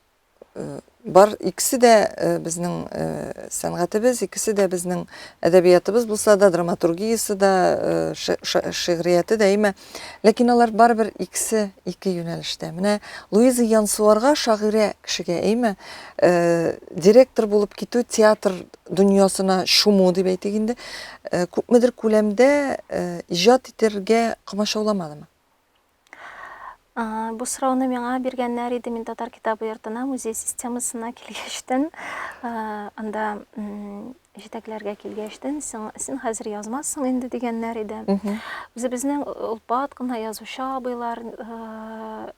бар, икесе дә безнең сәнгатебез, икесе дә безнең әдәбиятыбыз булса да, драматургиясы да, шигърияте дә, әйме. Ләкин алар барыбер икесе ике юнәлештә. Менә Луиза Янсуарга, шагыйрә кешегә, әйме, директор булып китү театр дөньясына шуму дип әйтик инде, күпмедер күләмдә иҗат итәргә комачауламадымы? Бу сорауны миңа биргәннәр иде, мин татар китабы йортына, музей системасына килгәчтен, анда җитәкләргә килгәчтен, син хәзер язмассың инде дигәннәр иде. Үзебезнең улпат кына язучы абыйлар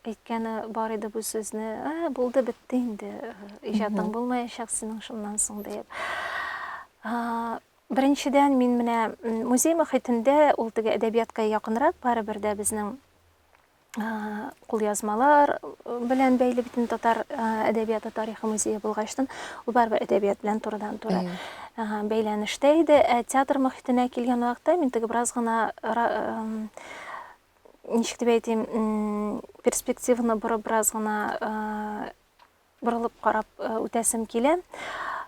әйткәне бар иде бу сүзне, булды, бетте инде, иҗатың булмаячак синең шуннан соң дип. Беренчедән мин менә музей мөхитендә ул теге әдәбиятка якынрак, барыбер дә безнең кулъязмалар белән бәйле бит татар әдәбияты тарихы музее булгачтан, ул барыбер әдәбият белән турыдан-туры. бәйләнештә иде. Театр мөхитенә килгән вакытта мин теге бераз гына ничек дип әйтим, перспективаны бераз гына борылып карап үтәсем килә.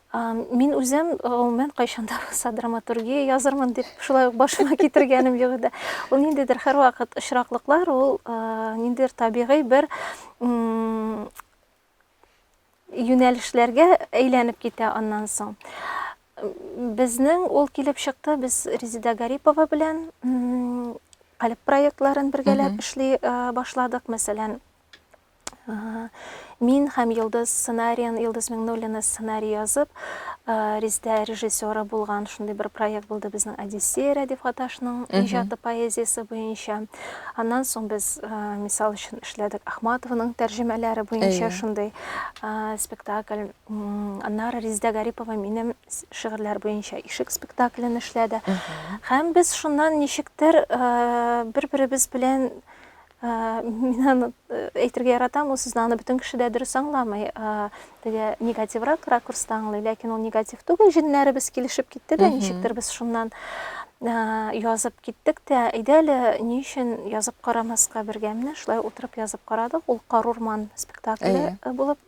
Мин үзем гомумән кайчанда булса драматургия язармын дип шулай ук башыма китергәнем юк иде. Ул ниндидер һәрвакыт очраклыклар, ул ниндидер табигый бер юнәлешләргә әйләнеп китә аннан соң. Безнең ул килеп чыкты, без Резида Гарипова белән калеп проектларын бергәләп эшли башладык. Мәсәлән, мин һәм Йылдыз Миңнуллина сценарий язып, Резида режиссеры булган шундый бер проект булды безнең Одиссея Рәдиф Гаташның иҗаты поэзиясе буенча. Аннан соң без мисал өчен эшләдек Ахматованың тәрҗемәләре буенча шундый спектакль. Аннары Резида Гарипова минем шигырьләр буенча ишек спектаклен эшләде. Һәм без шуннан ничектер бер-беребез белән мин аны әйтергә яратам, ул сүзне аны бөтен кеше дә дөрес аңламый. Теге негативрак ракурста аңлый, ләкин ул негатив түгел, җеннәребез килешеп китте дә, ничектер без шуннан язып киттек тә, әйдә әле ни өчен язып карамаска бергә. Менә шулай утырып язып карадык. Ул Карурман спектакле булып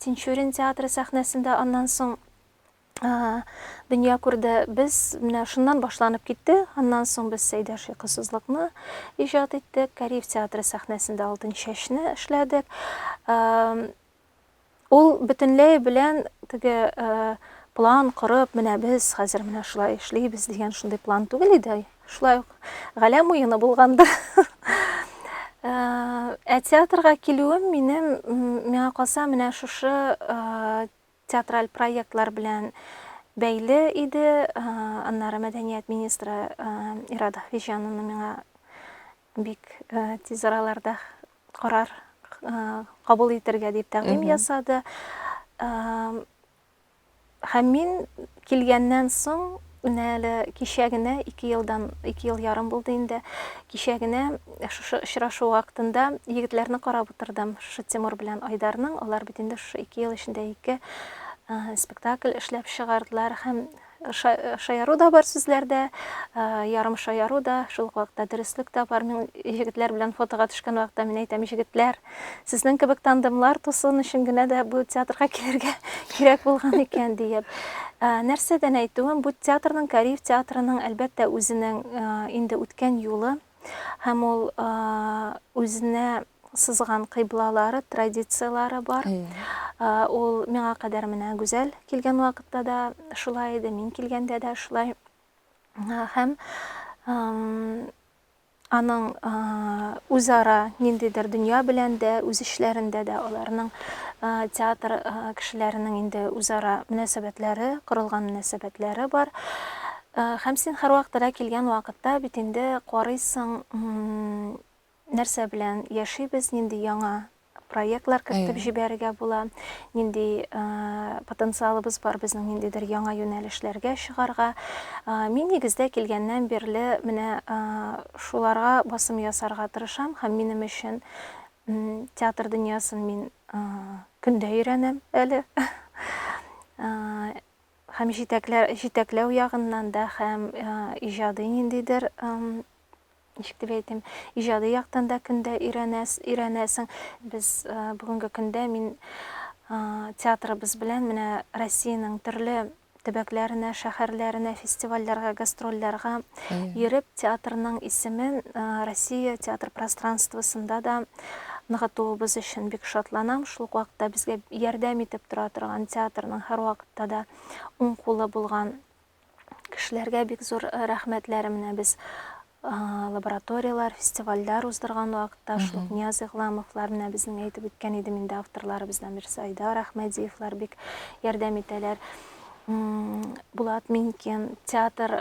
Тинчурин театры сәхнәсендә аннан соң дөнья күрде. Без менә шуннан башланып китте. Аннан соң без Сәйдәш йокысызлыкны иҗат иттек. Кариев театры сәхнәсендә Алтын чәчне эшләдек. Ул бөтенләй белән теге план корып, менә без хәзер менә шулай эшлибез дигән шундый план түгел иде. Шулай ук галәм уены булгандыр. Театрга килүем миңа калса менә шушы театраль проектлар белән бәйле иде. Аннары мәдәният министры Ирада Ахвиҗанова миңа бик тиз араларда карар кабул итәргә дип тәкъдим ясады. Һәм мин килгәннән соң әле кичә генә 2 ел ярым булды инде. Кичә генә шушы очрашу вакытында егетләрне карап утырдым. Шушы Тимур белән Айдарның, алар бит инде шушы 2 ел эчендә 2 спектакль эшләп чыгардылар. Һәм шаяру да бар сүзләрдә, ярым шаяру да, шул вакытта дөрестлек тә бар. Мин егетләр белән фотога төшкән вакытта мин әйтәм, егетләр, сезнең кебек тандемлар тусын өчен генә дә бу театрга килергә кирәк булган икән диеп. Нәрсәдән әйтүем, бу театрның, Кариев театрының әлбәттә үзенең инде үткән юлы һәм ул үзенә сызган кыйблалары, традициялары бар. Ул миңа кадәр менә гүзәл килгән вакытта да шулай иде, мин килгәндә дә шулай. Һәм аның үзара ниндидер дөнья белән дә, үз эшләрендә дә аларның театр кешеләренең инде үзара мөнәсәбәтләре, корылган мөнәсәбәтләре бар. Һәм син һәрвакытта килгән вакытта бит инде карыйсың, нәрсә белән яшибез, нинди яңа проектлар кертеп җибәрергә була, нинди потенциалыбыз бар безнең ниндидер яңа юнәлешләргә чыгарга. Мин нигездә килгәннән бирле менә шуларга басым ясарга тырышам һәм минем өчен театр дөньясын мин көндә өйрәнәм әле. Һәм җитәкләү ягыннан да һәм иҗади ниндидер ничек дип әйтим, иҗади яктан да көндә өйрәнәсең. Без бүгенге көндә мин театрыбыз белән менә Россиянең төрле төбәкләренә, шәһәрләренә, фестивальләргә, гастрольләргә йөреп, театрның исемен Россия театр пространствосында да ныгытуыбыз өчен бик шатланам. Шул вакытта безгә ярдәм итеп тора торган театрның һәрвакытта да уң кулы булган кешеләргә бик зур рәхмәтләремне без лабораториялар, фестивальләр уздырган вакытта шул Нияз Игъламовлар менә безнең әйтеп үткән иде инде авторларыбыздан берсе Айдар Әхмәдиевлар бик ярдәм итәләр. Булат Минкин, театр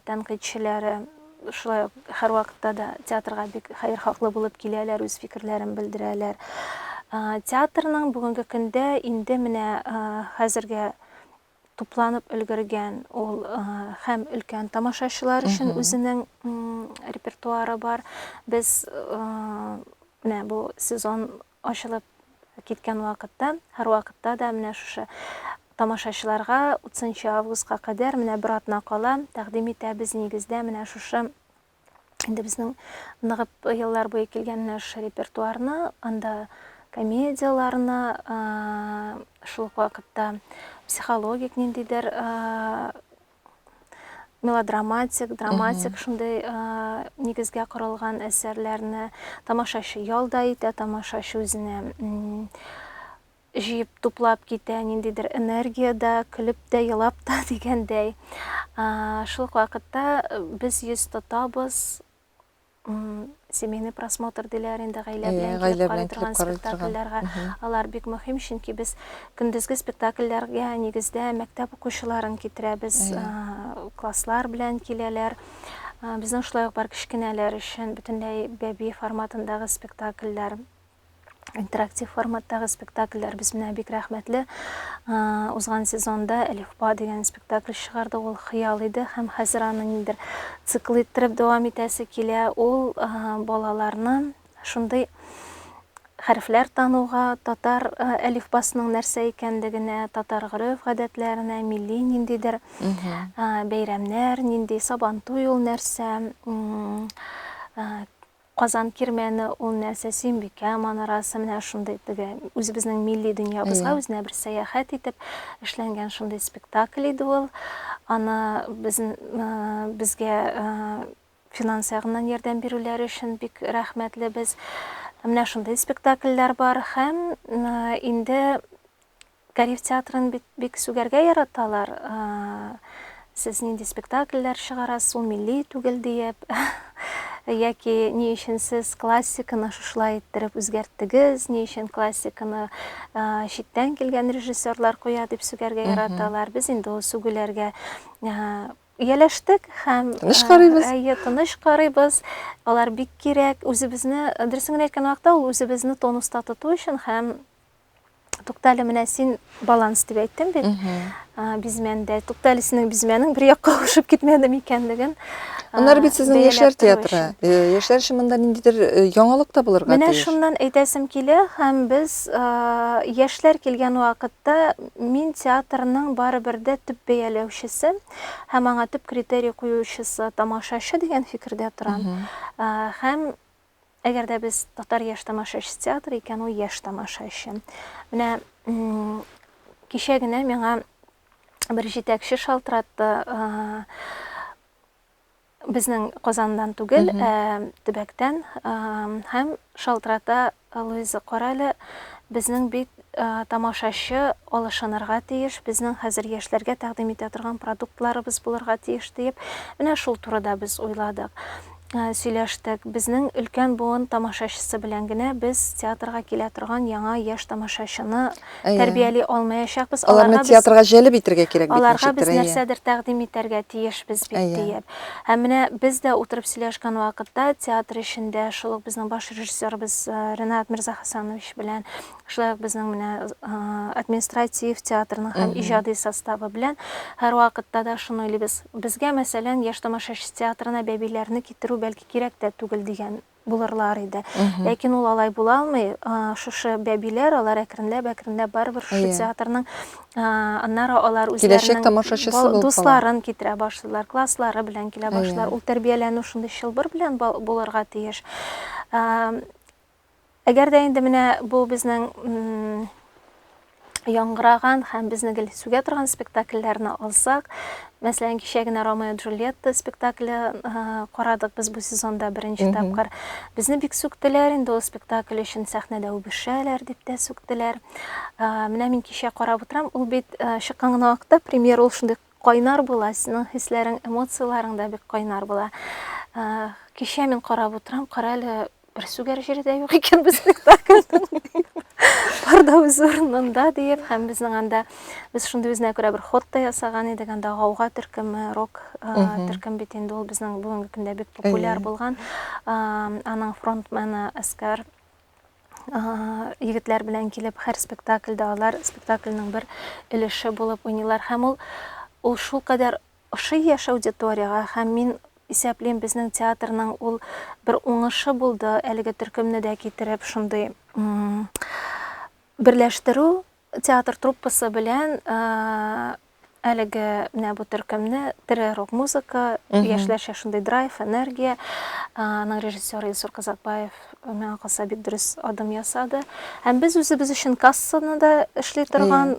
тәнкыйтьчеләре шулай һәрвакытта да театрга бик хәер-хаклы булып киләләр, үз фикерләрен белдерәләр. Театрның бүгенге көндә инде менә хәзергә тупланып өлгергән ул һәм өлкән тамашачылар өчен үзенең репертуары бар. Без менә бу сезон ачылып киткән вакытта, һәрвакытта да менә шушы тамашачыларга 30 августка кадәр менә бер атна кала тәкъдим итәбез. Нигездә менә шушы инде безнең ныгып еллар буе килгән репертуарны, анда комедияларны, шул ук вакытта психологик ниндидер мелодраматик, драматик шундай нигезгә корылган әсәрләрне тамашачы ялда итә, тамашачы үзенә җыеп туплап китә, ниндидер энергиядә, көлеп тә, елап та дигәндәй. Шул ук вакытта без йөз тотабыз, семейный просмотр диләр инде, гаилә белән килеп карый торган спектакльләргә. Алар бик мөһим, чөнки без көндезге спектакльләргә нигездә мәктәп укучыларын китерәбез, класслар белән киләләр. Безнең шулай ук бар кичкенәләр өчен бөтенләй бәби форматындагы спектакльләр, интерактив форматтагы спектакльләр без менә бик рәхмәтле. Узган сезонда Әлифба дигән спектакль чыгарды, ул хыял иде һәм хәзер аны ниндер цикл иттереп дәвам итәсе килә. Ул балаларны шундый хәрефләр тануга, татар әлифбасының нәрсә икәнлегенә, татар гореф-гадәтләренә, милли ниндидер бәйрәмнәр, нинди Сабантуй ул нәрсә, Казан кирмәне ул нәрсә, Сөембикә манарасы, менә шундый үзебезнең милли дөньябызга үзенә бер сәяхәт итеп эшләнгән шундый спектакль иде ул. Аны безгә финанс ягыннан ярдәм бирүләре өчен бик рәхмәтле без. Менә шундый спектакльләр бар һәм инде Кариф театрын бик сүгәргә яраталар. Сез нинди спектакльләр чыгарасыз, ул милли түгел диеп, яки ни өчен сез классиканы шушылай иттереп үзгәрттегез, ни өчен классиканы читтән килгән режиссерлар куя дип сүгәргә яраталар. Без инде ул сүгүләргә ияләштек һәм тыныч карыйбыз. Алар бик кирәк. Үзебезне, дөресен әйткән вакытта, ул үзебезне тонуста тоту өчен һәм туктале менә син баланс дип әйттем бит. Бизмәндә тукталесенең бизмәнең бер якка ушып китмәде микәнлеген. Аннары бит сезнең яшьләр театры. Яшьләр өчен монда ниндидер яңалык та булырга тиеш. Менә шуннан әйтәсем килә һәм без яшьләр килгән вакытта мин театрның барыбер дә төп бәяләүчесе һәм аңа төп критерий куючысы тамашачы дигән фикердә торам. Һәм әгәр дә без татар яшь тамашачы театры икән, ул яшь тамашачы. Менә кичә генә миңа бер җитәкче шалтыратты, безнең Казандан түгел, төбәктән, һәм шалтырата: Луиза, карале, безнең бит тамашачы алышынырга тиеш, безнең хәзер яшьләргә тәкъдим итә торган продуктларыбыз булырга тиеш дип, менә шул турыда без уйладык. Сөйләштек. Безнең өлкән буын тамашачысы белән генә без театрга килә торган яңа яшь тамашачыны тәрбияли алмаячакбыз. Аларны театрга җәлеп итәргә кирәк бит. Аларга без нәрсәдер тәкъдим итәргә тиешбез бит диеп. Һәм менә без дә утырып сөйләшкән вакытта театр эчендә шул ук безнең баш режиссерыбыз Ренат Мирзахасанович белән, шулай ук безнең менә административ театрның һәм иҗади составы белән һәр вакытта да шуны уйлыйбыз. Безгә мәсәлән яшь тамашачы театрына бәбиләрне китерү бәлки кирәк тә түгел дигән булырлар иде. Ләкин ул алай була алмый. Шушы бәбиләр, алар әкренләп барыбер шушы театрның аннары алар үзләренең дусларын китерә башлыйлар, класслары белән килә башлар. Ул тәрбияләнү шундый чылбыр белән булырга тиеш. Әгәр дә инде менә бу безнең яңгыраган һәм безне сүгә торган спектакльләрне алсак, мәсәлән, кичә генә Ромео и Джульетта спектакле карадык без бу сезонда беренче тапкыр. Безне бик сүктеләр инде ул спектакль өчен, сәхнәдә үбешәләр дип тә сүктеләр. Менә мин кичә карап утырам, ул бит чыккан гына вакытта премьера, ул шундый кайнар була, синең хисләрең, эмоцияларың да бик кайнар була. Кичә мин карап утырам, карале, бер сүгәр җире дә юк икән бу спектакльнең. Барда үз урынында диеп, һәм безнең анда без шундый үзенә күрә бер ход та ясаган идек, анда гауга төркеме, рок төркем бит инде ул безнең бүгенге көндә бик популяр булган. Аның фронтманы Әскәр егетләр белән килеп һәр спектакльдә алар спектакльнең бер өлеше булып уйныйлар, һәм ул шулкадәр ошый яшь аудиторияга, һәм мин исәплим безнең театрның ул бер уңышы булды, әлеге төркемне дә китереп шундый берләштерү, театр труппасы белән әлеге менә бу төркемне тере рок музыка, яшьләрчә шундый драйв, энергия, аның режиссеры Илсур Казакбаев миңа калса бик дөрес адым ясады. Һәм без үзебез өчен кассаны да эшли торган,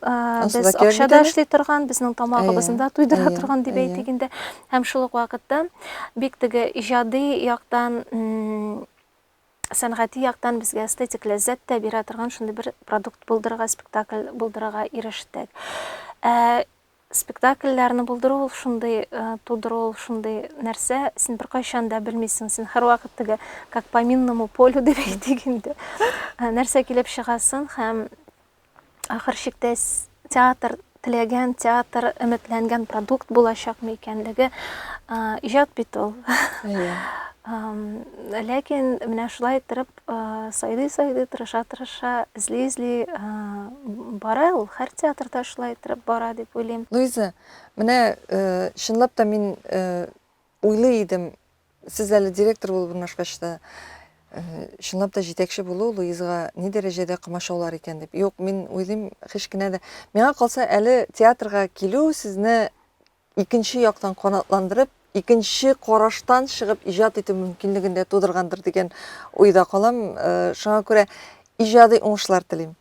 без акчада эшли торган, безнең тамагыбызны да туйдыра торган дип әйтик инде. Һәм шул ук вакытта бик теге иҗади яктан, сәнгати яктан безгә эстетик ләззәт тә бирә торган шундый бер продукт булдырырга, спектакль булдырырга ирештек. Спектакльләрне булдыру шундый, тудыру шундый нәрсә, син беркайчан да белмисең, син һәрвакыт теге как по минному полю дип әйтик инде. Нәрсә килеп чыгасын һәм ахыр чиктә театр теләгән, театр өметләнгән продукт булачакмы икәнлеге иҗат бит ул. Ләкин менә шулай итеп сайды-сайды, тырыша-тырыша, изли-изли бара ул. Һәр театрда шулай итеп бара дип уйлыйм. Луиза, менә чынлап та мин уйлый идем, сез әле директор булып урнашкач та, чынлап та җитәкче булу Луизага ни дәрәҗәдә комачаулар икән дип. Юк, мин уйлыйм, һеч кенә дә. Миңа калса, әле театрга килү сезне икенче яктан канатландырып, икенче караштан чыгып иҗат итү мөмкинлеген дә тудыргандыр дигән уйда калам. Шуңа күрә иҗади уңышлар телим.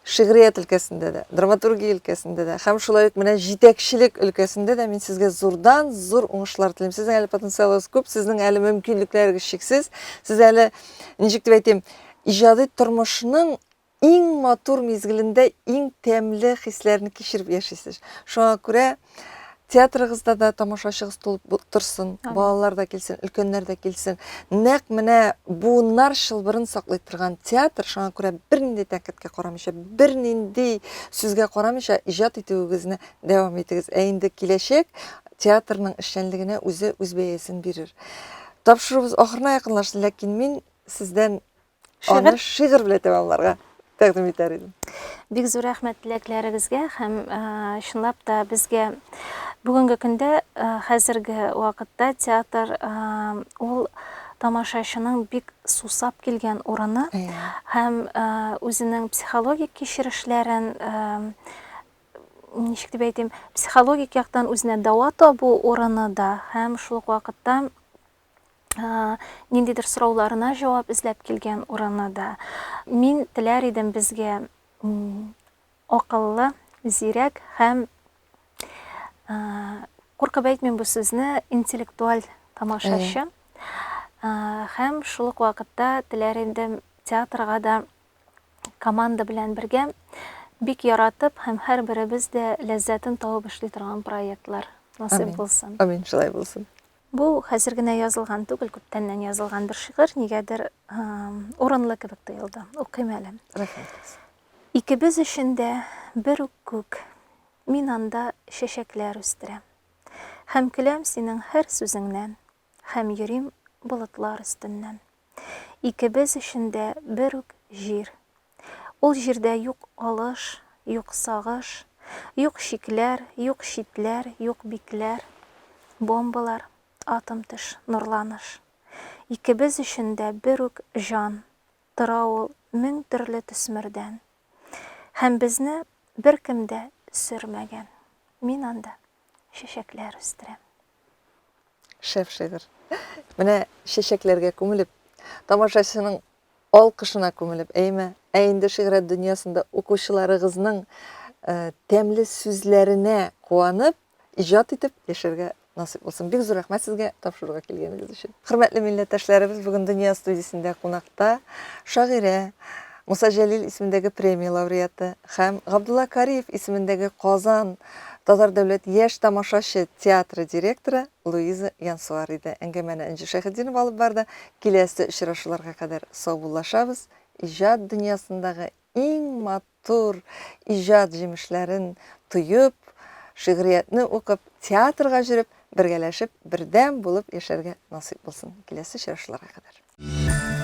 Шигърият өлкәсендә дә, драматургия өлкәсендә дә, һәм шулай ук менә җитәкчелек өлкәсендә дә мин сезгә зурдан зур уңышлар телим. Сезнең әле потенциалыгыз күп, сезнең әле мөмкинлекләрегез чиксез. Сез әле, ничек дип әйтим, иҗади тормышның иң матур мизгелендә иң тәмле хисләрне кичереп яшисез. Шуңа күрә театрыгызда да тамашачыгыз тулып торсын, балалар да килсен, өлкәннәр дә килсен. Нәкъ менә буыннар чылбырын саклый торган театр, шуңа күрә бернинди тәнкыйтькә карамыйча, бернинди сүзгә карамыйча иҗат итүегезне дәвам итегез. Инде киләчәк театрның эшчәнлегенә үзе үз бәясен бирер. Тапшыруыбыз ахырына якынлашты, ләкин мин сездән аны шигырь белән тәмамларга тәкъдим итәр идем. Бик зур рәхмәт теләкләрегезгә һәм чынлап та безгә бүгенге көндә, хәзерге вакытта театр ул тамашачының бик сусап килгән урыны һәм үзенең психологик кичерешләрен, ничек дип әйтим, психологик яктан үзенә дава табу урыны да һәм шул ук вакытта ниндидер сорауларына җавап эзләп килгән урыны да. Мин теләр идем безгә акыллы, зирәк һәм куркып әйтмим бу сүзне, интеллектуаль тамашачы. Һәм шул ук вакытта теләр идем театрга да команда белән бергә бик яратып һәм һәрберебез дә ләззәтен табып эшли торган проектлар насыйп булсын. Амин, шулай булсын. Бу хәзер генә язылган түгел, күптәннән язылган бер шигырь, нигәдер урынлы кебек тоелды. Укыйм әле. Рәхмәт. Икебез өчен дә бер үк күк, мин анда чәчәкләр үстерәм. Һәм көләм синең һәр сүзеңнән, һәм йөрим болытлар өстеннән. Икебез өчен дә бер үк җир. Ул җирдә юк алыш, юк сагыш, юк шикләр, юк читләр, юк бикләр, бомбалар, атом төш, нурланыш. Икебез өчен дә бер үк жан, тора ул мең төрле төсмердән. Һәм безне беркем дә сөрмәгән. Мин анда чәчәкләр үстерәм. Шәп шигырь. Менә чәчәкләргә күмелеп, тамашачының алкышына күмелеп, әйме, инде шигърият дөньясында укучыларыгызның тәмле сүзләренә куанып, иҗат итеп яшәргә насыйп булсын. Бик зур рәхмәт сезгә тапшыруга килгәнегез өчен. Хөрмәтле милләттәшләребез, бүген Дөнья студиясендә кунакта шагыйрә Муса Җәлил исемендәге премия лауреаты һәм Габдулла Кариев исемендәге Казан Татар дәүләт яшь тамашачы театры директоры Луиза Янсуар иде. Әңгәмәне Энҗе Шәйхетдинов алып барды. Киләсе очрашуларга кадәр саубуллашабыз. Иҗат дөньясындагы иң матур иҗат җимешләрен тоеп, шигъриятны укып, театрга җөреп, бергәләшеп, бердәм булып яшәргә насыйп булсын. Киләсе очрашуларга кадәр.